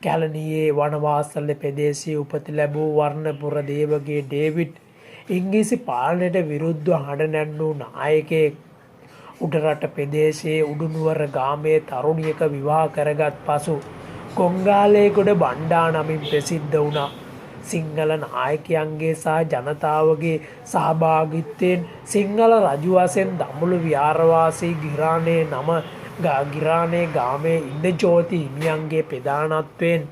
කැලණියේ වනවාසල ප්‍රදේශයේ උපත ලැබූ වර්ණපුර දේවගේ ඩේවිඩ් ඉංග්‍රීසි පාලනයට විරුද්ධව හඬ නැන්නූ නායකයෙක්. උඩරට ප්‍රදේශයේ උඩුනුවර ගාමයේ තරුණියක විවාහ කරගත් පසු ගොංගාලේගොඩ බණ්ඩා නමින් ප්‍රසිද්ධ වුණා. සිංහල නායකයන්ගේ සහ ජනතාවගේ සහභාගිත්වයෙන් සිංහල රජු වශයෙන් දඹුලු විහාරවාසී ගිරානේ ගාමේ ඉන්දජෝති හිමියන්ගේ ප්‍රධානත්වයෙන්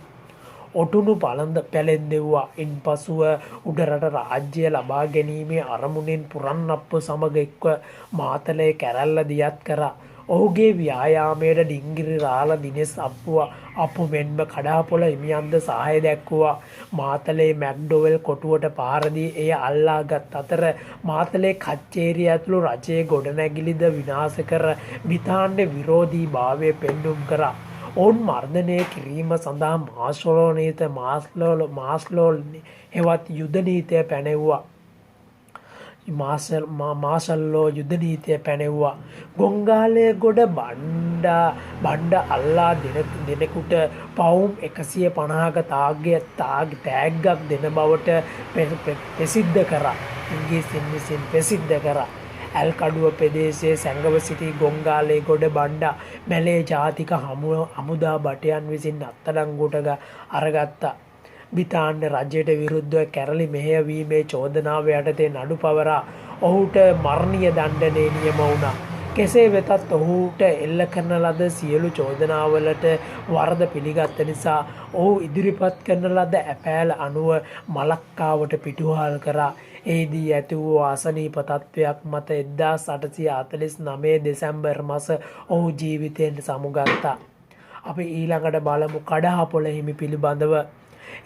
ඔටුනු පළඳ පැළැන්දෙව්වා. ඉන්පසුව උඩරට රාජ්‍ය ලබා ගැනීමේ අරමුණෙන් පුරන්නප්පු සමග එක්ව මාතලේ කැරැල්ල දියත් කරා. ඔහුගේ ව්‍යායාමයට ඩිංගිරි රාල දිනෙස් අප්පු මෙන්ම කඩාපොළ හිමියන්ද සහාය දැක්වුවා. මාතලේ මැක්ඩොවෙල් කොටුවට පාරදී එය අල්ලාගත් අතර මාතලේ කච්චේරිය ඇතුළු රජයේ ගොඩනැගිලිද විනාශ කර බ්‍රිතාන්‍ය විරෝධී භාවය පෙන්නුම් කරා. ඔවුන් මර්ධනය කිරීම සඳහා මාස්ලෝ හෙවත් යුද නීතිය පැනෙව්වා. මාසල්ලෝ යුද නීතිය පැනෙව්වා. ගොංගාලය ගොඩ බණ්ඩ අල්ලා දෙනෙකුට පවුම් 150ක තෑග්ගක් දෙන බවට ප්‍රසිද්ධ කරා. ඉංග්‍රීසියෙන් විසින් ප්‍රසිද්ධ කරා. ඇල්කඩුව ප්‍රදේශයේ සැඟව සිටි ගොංගාලේ ගොඩ බණ්ඩා මැලේ ජාතික හමුදා භටයන් විසින් අත්අඩංගුවට අරගත්තා. බ්‍රිතාන්‍ය රජයට විරුද්ධව කැරලි මෙහෙයවීමේ චෝදනාව යටතේ නඩු පවරා ඔහුට මරණීය දණ්ඩනය නියම වුණා. කෙසේ වෙතත් ඔහුට එල්ල කරන ලද සියලු චෝදනාවලට වරද පිළිගත්ත නිසා ඔහු ඉදිරිපත් කරන ලද ඇපෑල අනුව මලක්කාවට පිටුවහල් කරා. එහිදී ඇති වූ අසනීප තත්ත්වයක් මත 1849 දෙසැම්බර් මාස ඔහු ජීවිතයෙන් සමුගත්තා. අපි ඊළඟට බලමු කඩාපොළ හිමි පිළිබඳව.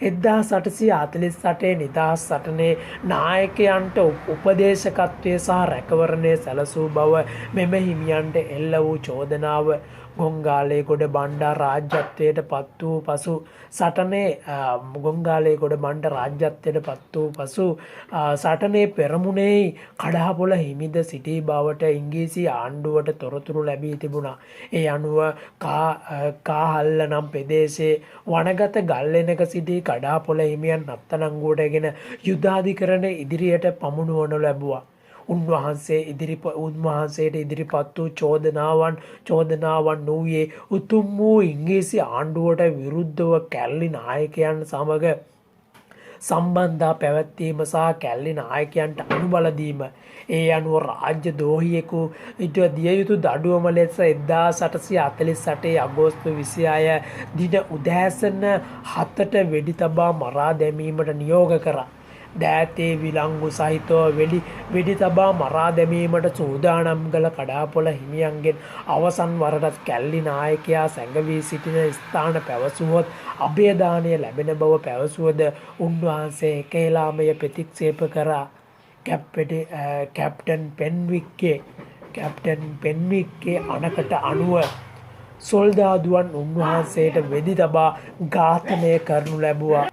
1848 නිදහස් සටනේ නායකයන්ට උපදේශකත්වය සහ රැකවරණය සැලසූ බව මෙම හිමියන්ට එල්ල වූ චෝදනාව ගොංගාලේ ගොඩ බණ්ඩා රාජ්‍යත්වයට පත් වූ පසු සටනේ පෙරමුණේ කඩාපොළ හිමිද සිටි බවට ඉංග්‍රීසි ආණ්ඩුවට තොරතුරු ලැබී තිබුණා. ඒ අනුව කාහල්ල නම් ප්‍රදේශයේ වනගත ගල්ලෙනක සිටි කඩාපොළ හිමියන් අත්අඩංගුවටගෙන යුධාධිකරණ ඉදිරියට පමුණුවනු ලැබුවා. උන්වහන්සේට ඉදිරිපත් වූ චෝදනාවන් වූයේ උතුම් වූ ඉංග්‍රීසි ආණ්ඩුවට විරුද්ධව කැරලි නායකයන් සමග සම්බන්ධතා පැවැත්වීම සහ කැරලි නායකයන්ට අනුබල දීම. ඒ අනුව රාජ්‍ය ද්‍රෝහියෙකු දිය යුතු දඩුවම ලෙස 1848 අගෝස්තු 26 දින උදෑසන 7ට වෙඩි තබා මරා දැමීමට නියෝග කරා. දෑතේ විලංගු සහිතව වෙඩි තබා මරා දැමීමට සූදානම් කළ කඩාපොළ හිමියන්ගෙන් අවසන් වරටත් කැරලි නායකයා සැඟවී සිටින ස්ථාන පැවසුවොත් අභයදානය ලැබෙන බව පැවසුවද උන්වහන්සේ එකේලාමය ප්‍රතික්ෂේප කරා. කැප්ටන් පෙන්වික්ගේ අනකට අනුව සොල්දාදුවන් උන්වහන්සේට වෙඩි තබා ඝාතනය කරනු ලැබුවා.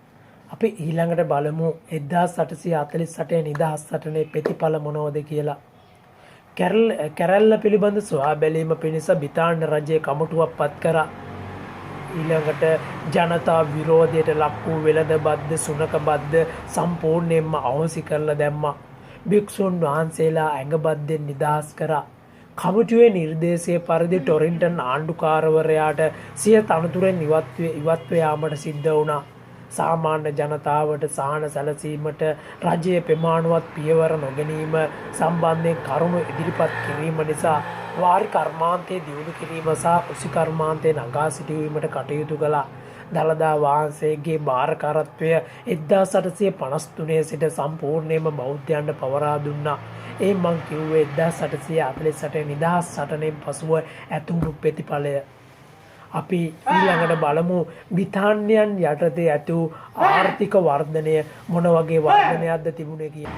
අපි ඊළඟට බලමු 1848 නිදහස් සටනේ ප්‍රතිඵල මොනවද කියලා. කැරැල්ල පිළිබඳ සොයා බැලීම පිණිස බ්‍රිතාන්‍ය රජයේ කමිටුවක් පත් කරා. ඊළඟට ජනතා විරෝධයට ලක් වූ වෙළඳ බද්ද සුනක බද්ද සම්පූර්ණයෙන්ම අහෝසි කරලා දැම්මා. භික්ෂුන් වහන්සේලා ඇඟබද්දෙන් නිදහස් කරා. කමිටුවේ නිර්දේශය පරිදි ටොරින්ටන් ආණ්ඩුකාරවරයාට සිය තනතුරෙන් ඉවත්ව යාමට සිද්ධ වුණා. සාමාන්‍ය ජනතාවට සහන සැලසීමට රජයේ ප්‍රමාණවත් පියවර නොගැනීම සම්බන්ධයෙන් කරුණු ඉදිරිපත් කිරීම නිසා වාරි කර්මාන්තයේ දියුණු කිරීම සහ කෘෂි කර්මාන්තයේ නගා සිටුවීමට කටයුතු කළා. දළදා වහන්සේගේ භාරකාරත්වය 1853 සිට සම්පූර්ණයෙන්ම බෞද්ධයන්ට පවරා දුන්නා. ඒ මං කිව්වේ 1848 නිදහස් සටනෙන් පසුව ඇතිවුණු ප්‍රතිඵලය. අපි ඊළඟට බලමු බ්‍රිතාන්‍යයන් යටතේ ඇති වූ ආර්ථික වර්ධනය මොන වගේ වර්ධනයක්ද තිබුණේ කියලා.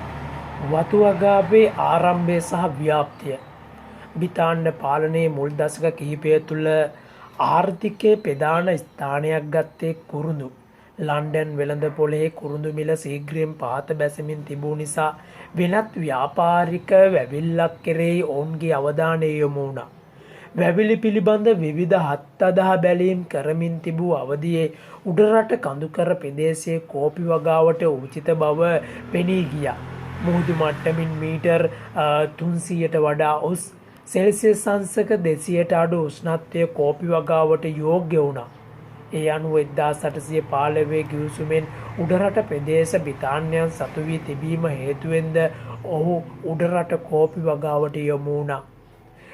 වතුවගාවේ ආරම්භය සහ ව්‍යාප්තිය. බ්‍රිතාන්‍ය පාලනයේ මුල් දශක කිහිපය තුළ ආර්ථිකයේ ප්‍රධාන ස්ථානයක් ගත්තේ කුරුඳු. ලන්ඩන් වෙළඳපොලේ කුරුඳු මිල ශීඝ්‍රයෙන් පහත බැසමින් තිබූ නිසා වෙනත් ව්‍යාපාරික වැවිල්ලක් කෙරෙහි ඔවුන්ගේ අවධානය යොමු වුණා. වැවිලි පිළිබඳ විවිධ හත්අදහ බැලීම් කරමින් තිබූ අවධියේ උඩරට කඳුකර ප්‍රදේශයේ කෝපි වගාවට උචිත බව පෙනී ගියා. මුහුදු මට්ටමින් මීටර් 300ට වඩා උස් සෙල්සියස් අංශක 200ට අඩු උෂ්ණත්වය කෝපි වගාවට යෝග්‍ය වුණා. ඒ අනුව 1815 ගිවිසුමෙන් උඩරට ප්‍රදේශ බ්‍රිතාන්‍යයන් සතු වී තිබීම හේතුවෙන්ද ඔහු උඩරට කෝපි වගාවට යොමු වුණා.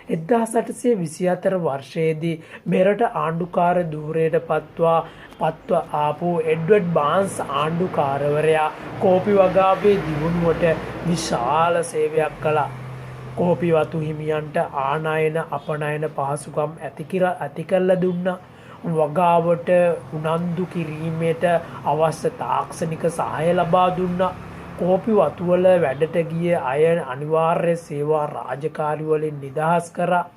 1824 වර්ෂයේදී මෙරට ආණ්ඩුකාර ධූරයට පත්ව ආපු එඩ්වඩ් බාන්ස් ආණ්ඩුකාරවරයා කෝපි වගාවේ දියුණුවට විශාල සේවයක් කළා. කෝපි වතු හිමියන්ට ආනයන අපනයන පහසුකම් ඇති කරලා දුන්නා. වගාවට උනන්දු කිරීමට අවශ්‍ය තාක්ෂණික සහාය ලබා දුන්නා. කෝපි වතුවල වැඩට ගිය අය අනිවාර්ය සේවා රාජකාරි වලින් නිදහස් කරා.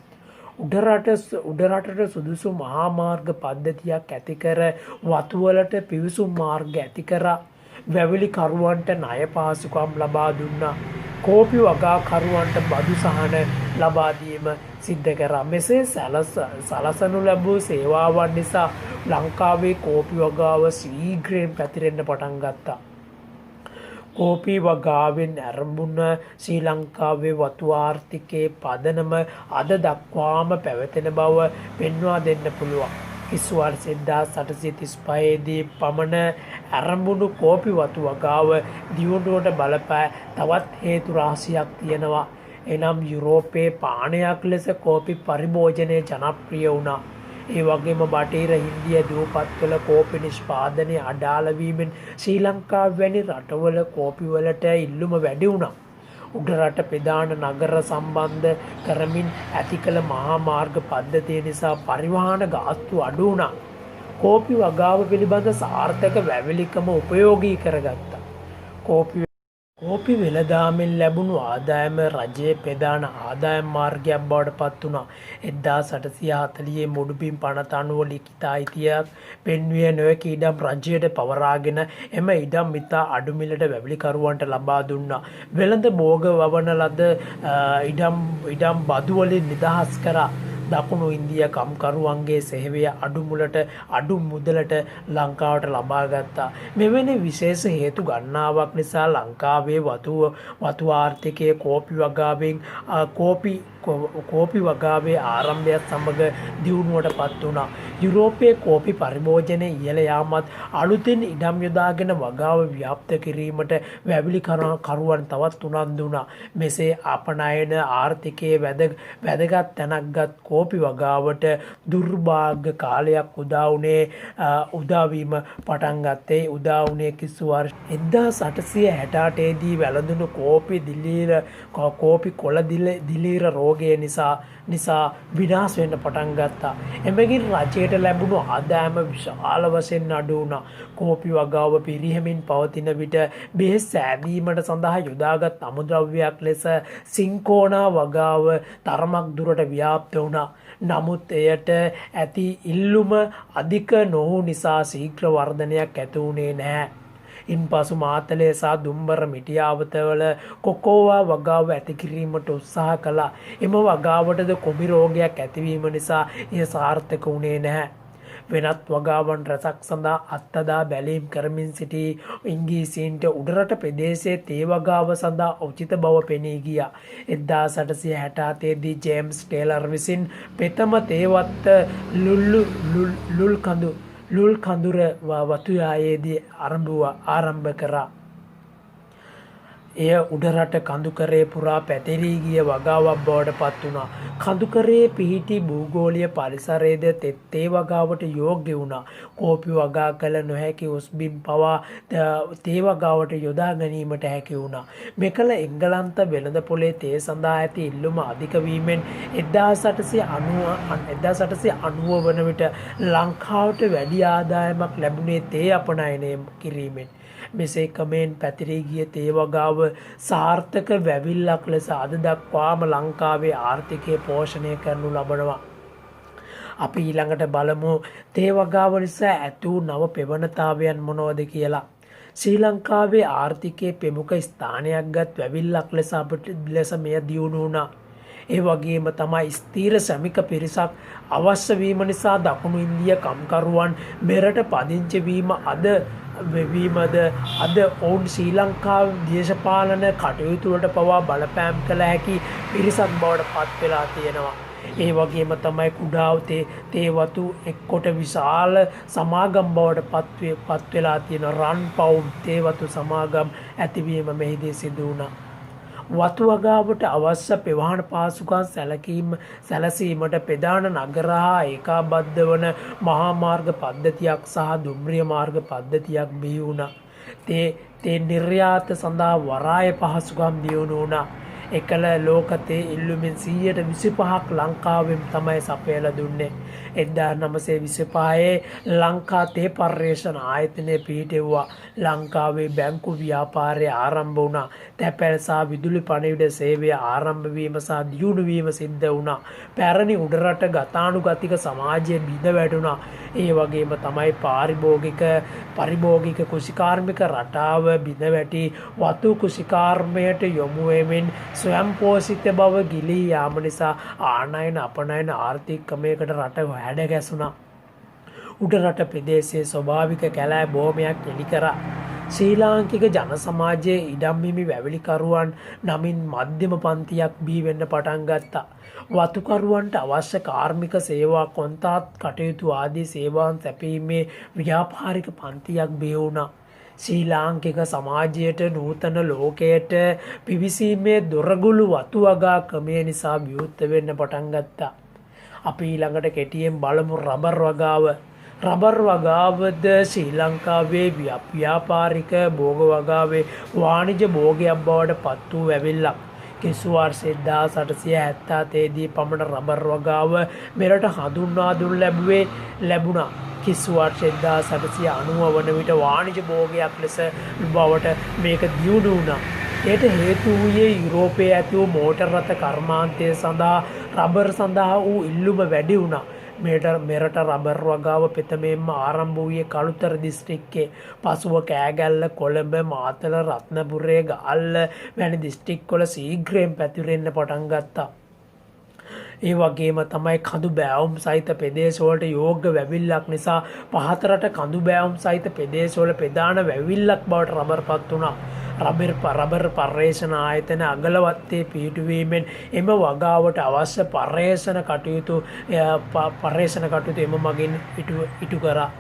උඩරටට සුදුසු මහා මාර්ග පද්ධතියක් ඇති කර වතුවලට පිවිසුම් මාර්ග ඇති කරා. වැවිලි කරුවන්ට ණය පහසුකම් ලබා දුන්නා. කෝපි වගාකරුවන්ට බදු සහන ලබා දීම සිද්ධ කරා. මෙසේ සලසනු ලැබූ සේවාවන් නිසා ලංකාවේ කෝපි වගාව ශීඝ්‍රයෙන් පැතිරෙන්න පටන් ගත්තා. කෝපි වගාවෙන් ඇරඹුණ ශ්‍රී ලංකාවේ වතු ආර්ථිකයේ පදනම අද දක්වාම පැවතෙන බව පෙන්වා දෙන්න පුළුවන්. ඉස්වර්ෂ 1835 දී පමණ ඇරඹුණු කෝපි වතු වගාව දියුණුවට බලපෑ තවත් හේතු රාශියක් තියෙනවා. එනම් යුරෝපයේ පානයක් ලෙස කෝපි පරිභෝජනය ජනප්‍රිය වුණා. ඒ වගේම බටහිර හින්දිය දූපත්වල කෝපි නිෂ්පාදනය අඩාල වීමෙන් ශ්‍රී ලංකාව වැනි රටවල කෝපි වලට ඉල්ලුම වැඩි වුණා. උඩරට ප්‍රධාන නගර සම්බන්ධ කරමින් ඇති කළ මහා මාර්ග පද්ධතිය නිසා පරිවහන ගාස්තු අඩු වුණා. කෝපි වගාව පිළිබඳ සාර්ථක වැවිලිකම උපයෝගී කරගත්තා. කෝපි වෙළදාමෙන් ලැබුණු ආදායම රජයේ ප්‍රධාන ආදායම් මාර්ගයක් බවට පත් වුණා. 1840 මුඩුබිම් පනත අනුව ලිඛිත අයිතියක් පෙන්විය නොහැකි ඉඩම් රජයට පවරාගෙන එම ඉඩම් ඉතා අඩු මිලට වැවිලිකරුවන්ට ලබා දුන්නා. වෙළඳ භෝග වවන ලද ඉඩම් බදු වලින් නිදහස් කරා. දකුණු ඉන්දිය කම්කරුවන්ගේ සේවය අඩු මුදලට ලංකාවට ලබා ගත්තා. මෙවැනි විශේෂ හේතු ගණනාවක් නිසා ලංකාවේ වතු ආර්ථිකයේ කෝපි වගාවේ ආරම්භයත් සමග දියුණුවට පත් වුණා. යුරෝපයේ කෝපි පරිභෝජනය ඉහළ යාමත් අලුතින් ඉඩම් යොදාගෙන වගාව ව්‍යාප්ත කිරීමට වැවිලි කරුවන් තවත් උනන්දු වුණා. මෙසේ අපනයන ආර්ථිකයේ වැදගත් තැනක් ගත් කෝපි වගාවට දුර්භාග්‍ය කාලයක් උදාවීම පටන් ගත්තේ උදා වුණේ කිසි වර්ෂ 1868 දී වැළඳුණු කෝපි කොළ දිලීර රෝගය නිසා විනාශ වෙන්න පටන් ගත්තා. එමගින් රජයට ලැබුණු ආදායම විශාල වශයෙන් අඩු වුණා. කෝපි වගාව පිරිහමින් පවතින විට බෙහෙත් සෑදීමට සඳහා යොදාගත් අමුද්‍රව්‍යයක් ලෙස සින්කෝනා වගාව තරමක් දුරට ව්‍යාප්ත වුණා. නමුත් එයට ඇති ඉල්ලුම අධික නොවූ නිසා ශීඝ්‍ර වර්ධනයක් ඇති වුණේ නැහැ. ඉන්පසු මාතලේ සහ දුම්බර මිටියාවතවල කොකෝවා වගාව ඇති කිරීමට උත්සාහ කළා. එම වගාවටද කොමි රෝගයක් ඇතිවීම නිසා එය සාර්ථක වුණේ නැහැ. වෙනත් වගාවන් රැසක් සඳහා අත්අදා බැලීම් කරමින් සිටි ඉංග්‍රීසීන්ට උඩරට ප්‍රදේශයේ තේ වගාව සඳහා උචිත බව පෙනී ගියා. 1867 දී ජේම්ස් ටේලර් විසින් ප්‍රථම තේවත්ත ලුල් කඳුර වතුයායේදී ආරම්භ කරා. එය උඩරට කඳුකරේ පුරා පැතිරී ගිය වගාවක් බවට පත් වුණා. කඳුකරේ පිහිටි භූගෝලීය පරිසරයේද තේ වගාවට යෝග්‍ය වුණා. කෝපි වගා කළ නොහැකි උස්බිම් පවා තේ වගාවට යොදා ගැනීමට හැකි වුණා. මෙකල එංගලන්ත වෙළඳපොලේ තේ සඳහා ඇති ඉල්ලුම අධික වීමෙන් 1890 වන විට ලංකාවට වැඩි ආදායමක් ලැබුණේ තේ අපනයනය කිරීමෙන්. මෙසේ ක්‍රමයෙන් පැතිරී ගිය තේ වගාව සාර්ථක වැවිල්ලක් ලෙස අද දක්වාම ලංකාවේ ආර්ථිකය පෝෂණය කරනු ලබනවා. අපි ඊළඟට බලමු තේ වගාව නිසා ඇති වූ නව ප්‍රවණතාවයන් මොනවද කියලා. ශ්‍රී ලංකාවේ ආර්ථිකයේ ප්‍රමුඛ ස්ථානයක් ගත් වැවිල්ලක් ලෙස මෙය දියුණු වුණා. ඒ වගේම තමයි ස්ථීර ශ්‍රමික පිරිසක් අවශ්‍ය වීම නිසා දකුණු ඉන්දිය කම්කරුවන් මෙරට පදිංචි වීමද අද ඔවුන් ශ්‍රී ලංකාව දේශපාලන කටයුතු වලට පවා බලපෑම් කළ හැකි පිරිසක් බවට පත් වෙලා තියෙනවා. ඒ වගේම තමයි කුඩා තේ වතු එක්කොට විශාල සමාගම් බවට පත් වෙලා තියෙන රන් පවුම් තේ වතු සමාගම් ඇතිවීම මෙහිදී සිදු වුණා. වතු වගාවට අවශ්‍ය පෙවහන පාසුකම් සැලසීමට ප්‍රධාන නගර හා ඒකාබද්ධ වන මහා මාර්ග පද්ධතියක් සහ දුම්රිය මාර්ග පද්ධතියක් බිහි වුණා. තේ නිර්යාත සඳහා වරාය පහසුකම් දියුණු වුණා. එකල ලෝකතේ ඉල්ලුමින් 25%ක් ලංකාවෙන් තමයි සපයලා දුන්නේ. 1925 ලංකා තේ පර්යේෂණ ආයතනය පිහිටෙව්වා. ලංකාවේ බැංකු ව්‍යාපාරය ආරම්භ වුණා. තැපැල් සහ විදුලි පණිවිඩ සේවය ආරම්භ වීම සහ දියුණු වීම සිද්ධ වුණා. පැරණි උඩරට ගතානුගතික සමාජය බිඳ වැටුණා. ඒ වගේම තමයි පරිභෝගික කෘෂිකාර්මික රටාව බිඳ වැටි වතු කෘෂිකාර්මයට යොමු වෙමින් ස්වයංපෝෂිත බව ගිලී යාම නිසා ආනයන අපනයන ආර්ථික ක්‍රමයකට රට හැඩ ගැසුණා. උඩරට ප්‍රදේශයේ ස්වභාවික කැලෑ බොහොමයක් එලි කරා. ශ්‍රී ලාංකික ජන සමාජයේ ඉඩම් හිමි වැවිලිකරුවන් නමින් මධ්‍යම පන්තියක් බිහි වෙන්න පටන් ගත්තා. වතුකරුවන්ට අවශ්‍ය කාර්මික සේවා කොන්තාත් කටයුතු ආදී සේවාන් සැපීමේ ව්‍යාපාරික පන්තියක් බිහි වුණා. ශ්‍රී ලාංකික සමාජයට නූතන ලෝකයට පිවිසීමේ දොරගුළු වතු වගා ක්‍රමය නිසා විවෘත වෙන්න පටන් ගත්තා. අපි ඊළඟට කෙටියෙන් බලමු රබර් වගාව. රබර් වගාවද ශ්‍රී ලංකාවේ ව්‍යාපාරික භෝග වගාවේ වාණිජ භෝගයක් බවට පත් වූ ඇවිල්ලක්. කිසිවර්ෂ 1877 දී පමණ රබර් වගාව මෙරට හඳුන්වා දුන් ලැබුණා. කිසිවර්ෂ 1890 වන විට වාණිජ භෝගයක් ලෙස බවට මේක දියුණු වුණා. එයට හේතු වූයේ යුරෝපයේ ඇති වූ මෝටර් රථ කර්මාන්තය සඳහා රබර් සඳහා වූ ඉල්ලුම වැඩි වුණා. මෙරට රබර් වගාව ප්‍රථමයෙන්ම ආරම්භ වූයේ කළුතර දිස්ත්‍රික්කයේ. පසුව කෑගැල්ල, කොළඹ, මාතල, රත්නපුරේ, ගාල්ල වැනි දිස්ත්‍රික්වල ශීඝ්‍රයෙන් පැතිරෙන්න පටන් ගත්තා. ඒ වගේම තමයි කඳු බෑවුම් සහිත ප්‍රදේශවලට යෝග්‍ය වැවිල්ලක් නිසා පහතරට කඳු බෑවුම් සහිත ප්‍රදේශවල ප්‍රධාන වැවිල්ලක් බවට රබර් පත් වුණා. රබර් පර්යේෂණ ආයතන අගලවත්තේ පිහිටුවීමෙන් එම වගාවට අවශ්‍ය පර්යේෂණ කටයුතු එම මගින් ඉටු කරා.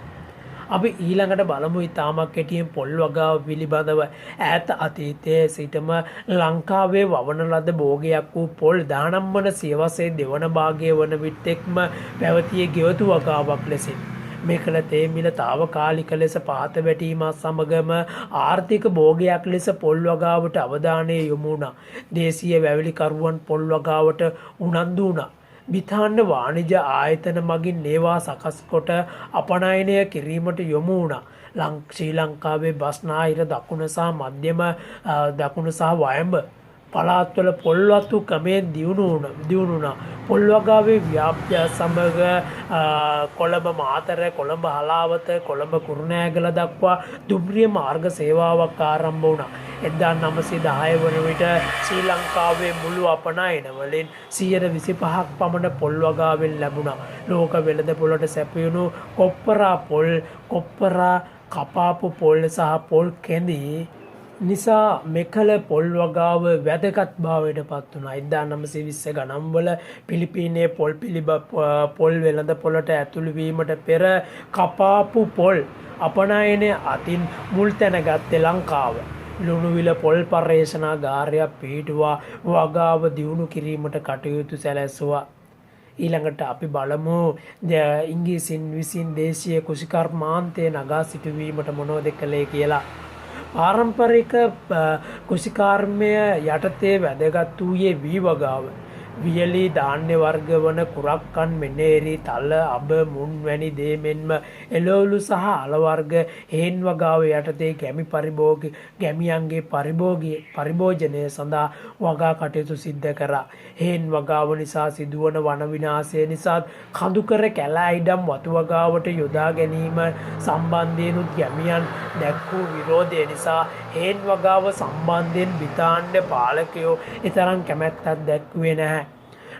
අපි ඊළඟට බලමු ඉතාමත් කෙටියෙන් පොල් වගාව පිළිබඳව. ඈත අතීතයේ සිටම ලංකාවේ වවන ලද භෝගයක් වූ පොල් 19 වන සියවසේ දෙවන භාගය වන විටෙක්ම පැවතියේ ගෙවතු වගාවක් ලෙසින්. මේකල තේ මිල తాවකාලික ලෙස පහත වැටීමත් සමගම ආර්ථික භෝගයක් ලෙස පොල් වගාවට අවධානය යොමු වුණා. දේශීය වැවිලිකරුවන් පොල් වගාවට උනන්දු වුණා. බිතාන්න වාණිජ ආයතන මගින් ඒවා සකස් කොට අපනයනය කිරීමට යොමු වුණා. ශ්‍රී ලංකාවේ බස්නාහිර දකුණ සහ මධ්‍යම දකුණ සහ වයඹ පළාත්වල පොල්වතු ක්‍රමයෙන් දියුණු වුණා. පොල් වගාවේ ව්‍යාප්තිය සමග කොළඹ මාතර, කොළඹ හලාවත, කොළඹ කුරුණෑගල දක්වා දුම්රිය මාර්ග සේවාවක් ආරම්භ වුණා. 1910 වන විට ශ්‍රී ලංකාවේ මුළු අපනයන වලින් 25%ක් පමණ පොල් වගාවෙන් ලැබුණා. ලෝක වෙළඳ පොළට සැපයුණු කොප්පරා පොල්, කොප්පරා කපාපු පොල් සහ පොල් කැඳි නිසා මෙකල පොල් වගාව වැදගත් භාවයට පත් වුණා. 1920 ගණන්වල පිලිපීනයේ පොල් වෙළඳ පොළට ඇතුළු වීමට පෙර කපාපු පොල් අපනයනය අතින් මුල් තැන ගත්තේ ලංකාව. ලුණුවිල පොල් පර්යේෂණාගාරයක් පිහිටුවා වගාව දියුණු කිරීමට කටයුතු සැලැස්සුවා. ඊළඟට අපි බලමු ඉංග්‍රීසින් විසින් දේශීය කෘෂිකර්මාන්තය නගා සිටුවීමට මොනවද කළේ කියලා. පාරම්පරික කෘෂිකාර්මය යටතේ වැදගත් වූයේ වී වගාව. වියලි ධාන්‍ය වර්ග වන කුරක්කන්, මෙනේරි, තල, අබ, මුන් වැනි දේ මෙන්ම එළවලු සහ අල වර්ග හේන් වගාව යටතේ ගැමියන්ගේ පරිභෝජනය සඳහා වගා කටයුතු සිද්ධ කරා. හේන් වගාව නිසා සිදුවන වන විනාශය නිසා කඳුකර කැලෑ ඉඩම් වතු වගාවට යොදා ගැනීම සම්බන්ධයෙන්ුත් ගැමියන් දැක්වූ විරෝධය නිසා හේන් වගාව සම්බන්ධයෙන් බ්‍රිතාන්‍ය පාලකයෝ එතරම් කැමැත්තක් දැක්වුවේ නැහැ.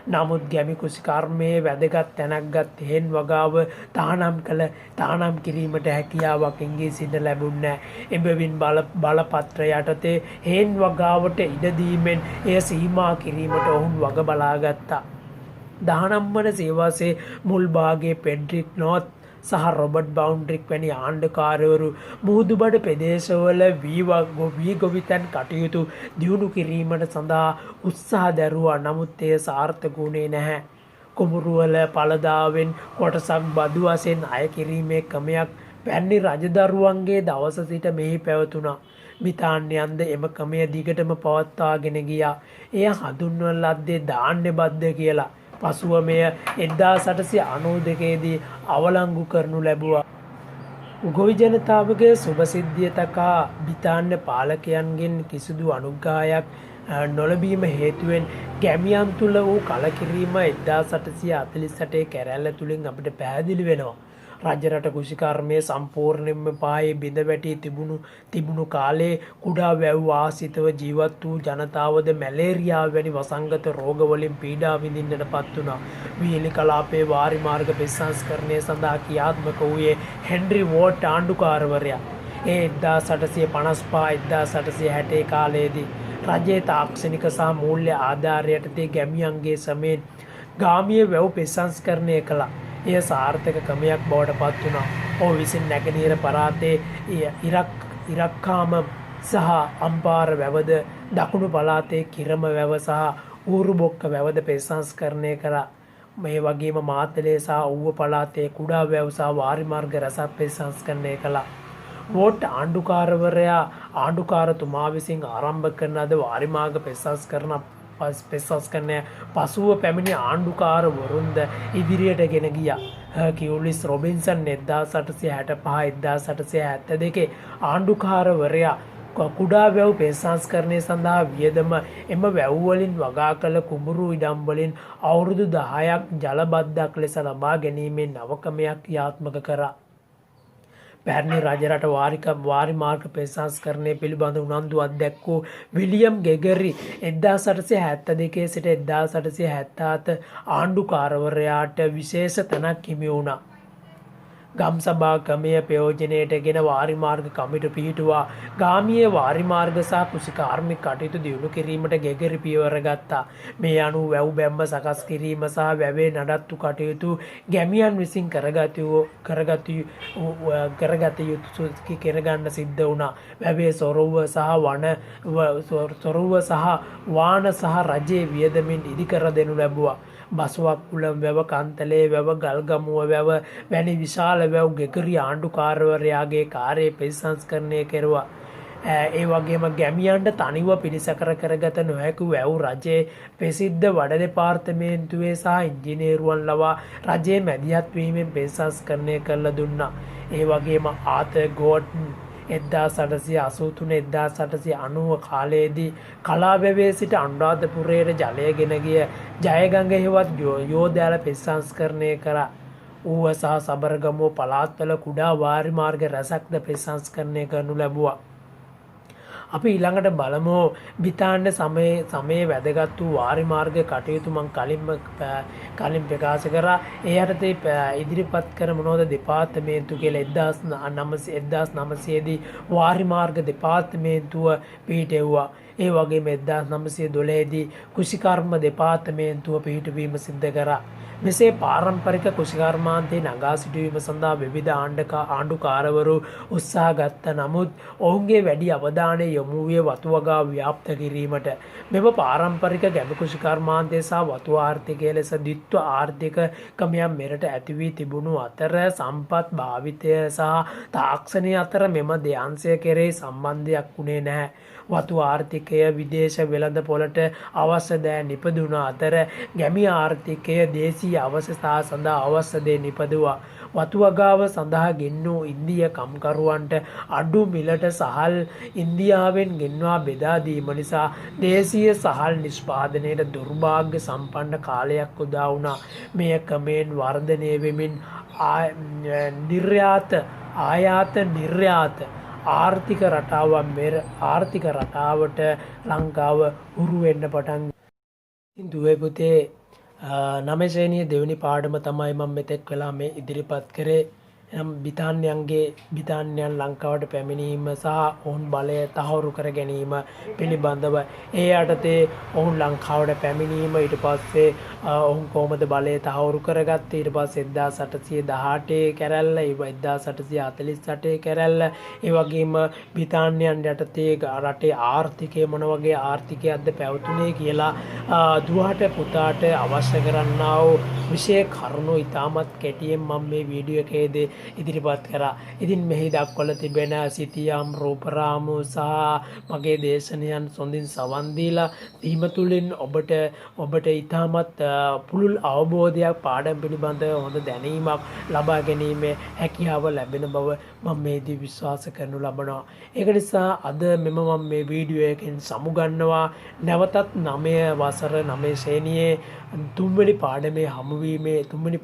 නමුත් ගැමි කෘෂිකර්මයේ වැදගත් තැනක් ගත් හේන් වගාව තහනම් කිරීමට හැකියාවක් ඉංග්‍රීසින්ට ලැබුණේ නැහැ. එබැවින් බලපත්‍ර යටතේ හේන් වගාවට ඉඩ දීමෙන් එය සීමා කිරීමට ඔවුන් වග බලාගත්තා. 19 වන සියවසේ මුල් භාගයේ පෙඩ්රික් නෝත් සහ රොබර්ට් බවුන්ඩ්‍රික් වැනි ආණ්ඩුකාරවරු මුහුදුබඩ ප්‍රදේශවල වී ගොවිතැන් කටයුතු දියුණු කිරීමට සඳහා උත්සාහ දැරුවා. නමුත් එය සාර්ථක වුණේ නැහැ. කුඹුරුවල පළදාවෙන් කොටසක් බදු වශයෙන් අය කිරීමේ ක්‍රමයක් පැරණි රජදරුවන්ගේ දවස සිට මෙහි පැවතුණා. බ්‍රිතාන්‍යයන්ද එම ක්‍රමය දිගටම පවත්වාගෙන ගියා. එය හඳුන්වන ලද්දේ ධාන්‍ය බද්ද කියලා. පසුව මෙය 1892 දී අවලංගු කරනු ලැබුවා. ගොවි ජනතාවගේ සුභසිද්ධිය තකා බ්‍රිතාන්‍ය පාලකයන්ගෙන් කිසිදු අනුග්‍රහයක් නොලැබීම හේතුවෙන් ගැමියන් තුළ වූ කලකිරීම 1848 කැරැල්ල තුළින් අපිට පැහැදිලි වෙනවා. රජරට කෘෂිකර්මය සම්පූර්ණයෙන්ම පායේ බිඳ වැටී තිබුණු කාලේ කුඩා වැව් ආසිතව ජීවත් වූ ජනතාවද මැලේරියාව වැනි වසංගත රෝගවලින් පීඩා විඳින්නට පත් වුණා. වීලි කලාපයේ වාරි මාර්ග ප්‍රතිසංස්කරණය සඳහා ක්‍රියාත්මක වූයේ හෙන්රි වෝට් ආණ්ඩුකාරවරයා. ඒ 1855 1860 කාලයේදී රජයේ තාක්ෂණික සහ මූල්‍ය ආධාර යටතේ ගැමියන්ගේ සමයෙන් ගාමිය වැව් ප්‍රතිසංස්කරණය කළා. එය සාර්ථක ක්‍රමයක් බවට පත් වුණා. ඔහු විසින් නැගෙනහිර පළාතේ ඉරක්කාම සහ අම්පාර වැවද දකුණු පළාතේ කිරම වැව සහ ඌරු බොක්ක වැවද ප්‍රතිසංස්කරණය කළා. මේ වගේම මාතලේ සහ ඌව පළාතේ කුඩා වැව් සහ වාරි මාර්ග රසක් ප්‍රතිසංස්කරණය කළා. වෝට් ආණ්ඩුකාරවරයා ආණ්ඩුකාරතුමා විසින් ආරම්භ කරන අද වාරි මාර්ග ප්‍රතිසංස්කරණය පසුව පැමිණි ආණ්ඩුකාරවරුන්ද ඉදිරියට ගෙන ගියා. හර්කියුලිස් රොබින්සන් 1865 1872 ආණ්ඩුකාරවරයා කුඩා වැව් ප්‍රතිසංස්කරණය සඳහා වියදම එම වැව් වලින් වගා කළ කුඹුරු ඉඩම් වලින් අවුරුදු 10ක් ජල බද්දක් ලෙස ලබා ගැනීමෙන් නවකමයක් ක්‍රියාත්මක කරා. පැරණි රජරට වාරි මාර්ග ප්‍රතිසංස්කරණය පිළිබඳ උනන්දු අත්දැක්වූ විලියම් ගෙගරි 1872 සිට 1877 ආණ්ඩුකාරවරයාට විශේෂ තැනක් හිමි වුණා. ගම්සභා ක්‍රමය ප්‍රයෝජනයට ගෙන වාරි මාර්ග කමිටු පිහිටුවා. ගාමියේ වාරි මාර්ග සහ කෘෂිකාර්මික කටයුතු දියුණු කිරීමට ගෙගරි පියවර ගත්තා. මේ අනුව වැව් බැම්ම සකස් කිරීම සහ වැවේ නඩත්තු කටයුතු ගැමියන් විසින් කරගත යුතු කරගන්න සිද්ධ වුණා. වැවේ සොරවුව සහ වාන සහ රජයේ වියදමින් ඉදිකර දෙනු ලැබුවා. බසවක් කුලම් වැව කන්තලේ වැව ගල්ගමුව වැව වැනි විශාල වැව් ගෙගරි ආණ්ඩුකාරවරයාගේ කාර්යය ප්‍රතිසංස්කරණය කෙරුවා. ඒ වගේම ගැමියන්ට තනිව පිළිසකර කරගත නොහැකි වැව් රජයේ ප්‍රසිද්ධ වඩ දෙපාර්තමේන්තුවේ සහ ඉංජිනේරුවන් ලවා රජයේ මැදිහත් වීමෙන් ප්‍රතිසංස්කරණය කරලා දුන්නා. ඒ වගේම ආතර් ගෝඩන් 1883 1890 කාලයේදී කලාවැවේ සිට අනුරාධපුරයට ජලය ගෙන ගිය ජයගංග හෙවත් යෝධයාල ප්‍රතිසංස්කරණය කරා. ඌව සහ සබරගමුව පළාත්වල කුඩා වාරි මාර්ග රැසක්ද ප්‍රතිසංස්කරණය කරනු ලැබුවා. අපි ඊළඟට බලමු බ්‍රිතාන්‍ය සමයේ වැදගත් වූ වාරි මාර්ග කටයුතු මම කලින් ප්‍රකාශ කරා. ඒ යටතේ ඉදිරිපත් කර මොනවද දෙපාර්තමේන්තු කියලා 1900 දී වාරි මාර්ග දෙපාර්තමේන්තුව පිහිටෙව්වා. ඒ වගේම 1912 දී කෘෂිකර්ම දෙපාර්තමේන්තුව පිහිටවීම සිද්ධ කරා. මෙසේ පාරම්පරික කෘෂිකර්මාන්තයේ නගා සිටුවීම සඳහා විවිධ ආණ්ඩුකාරවරු උත්සාහ ගත්ත. නමුත් ඔවුන්ගේ වැඩි අවධානය යොමු වූයේ වතු වගා ව්‍යාප්ත කිරීමට. මෙම පාරම්පරික ගැමි කෘෂිකර්මාන්තය සහ වතු ආර්ථිකය ලෙස ද්විත්ව ආර්ථික ක්‍රමයන් මෙරට ඇති වී තිබුණු අතර සම්පත් භාවිතය සහ තාක්ෂණය අතර මෙම දෙයන්සය කෙරෙහි සම්බන්ධයක් වුණේ නැහැ. වතු ආර්ථිකය විදේශ වෙළඳපොළට අවශ්‍ය දෑ නිපදුන අතර ගැමි ආර්ථිකය දේශීය අවශ්‍යතා සඳහා අවශ්‍ය දේ නිපදුවා. වතු වගාව සඳහා ගෙන්නූ ඉන්දිය කම්කරුවන්ට අඩු මිලට සහල් ඉන්දියාවෙන් ගෙන්වා බෙදා දීම නිසා දේශීය සහල් නිෂ්පාදනයට දුර්භාග්‍ය සම්පන්න කාලයක් උදා වුණා. මෙය ක්‍රමයෙන් වර්ධනය වෙමින් නිර්යාත ආර්ථික රටාවට ලංකාව හුරු වෙන්න පටන් දුවේ පුතේ 9 ශ්‍රේණියේ දෙවෙනි පාඩම තමයි මම මෙතෙක් වෙලා මේ ඉදිරිපත් කරේ. බිතාන්‍යයන් ලංකාවට පැමිණීම සහ ඔවුන් බලය තහවුරු කර ගැනීම පිළිබඳව ඒ යටතේ ඔවුන් ලංකාවට පැමිණීම ඊට පස්සේ ඔවුන් කොහොමද බලය තහවුරු කරගත්තේ ඊට පස්සේ 1818 කැරැල්ල 1848 කැරැල්ල ඒ වගේම බ්‍රිතාන්‍යයන් යටතේ රටේ ආර්ථිකය මොන වගේ ආර්ථිකයක්ද පැවතුනේ කියලා දුවට පුතාට අවශ්‍ය කරන්නා වූ විශේෂ කරුණු ඉතාමත් කෙටියෙන් මම මේ වීඩියෝ එකේදී ඉදිරිපත් කරා. ඉතින් මෙහි දක්වලා තිබෙන සිතියම් රූපරාමු සහ මගේ දේශනයන් සොඳින් සවන් දීලා දීම තුළින් ඔබට ඉතාමත් පුළුල් අවබෝධයක් පාඩම් පිළිබඳව හොඳ දැනීමක් ලබා ගැනීමේ හැකියාව ලැබෙන බව මම මේදී විශ්වාස කරනු ලබනවා. ඒක නිසා අද මම මේ වීඩියෝ එකෙන් සමුගන්නවා නැවතත් 9 වසර 9 ශ්‍රේණියේ තුන්වෙනි පාඩමේ හමුවීමේ තුන්වෙනි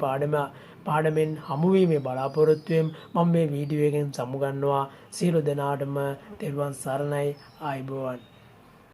පාඩමෙන් හමුවීමේ බලාපොරොත්තුවෙන් මම මේ වීඩියෝ එකෙන් සමුගන්නවා. සියලු දෙනාටම තෙරුවන් සරණයි. ආයුබෝවන්.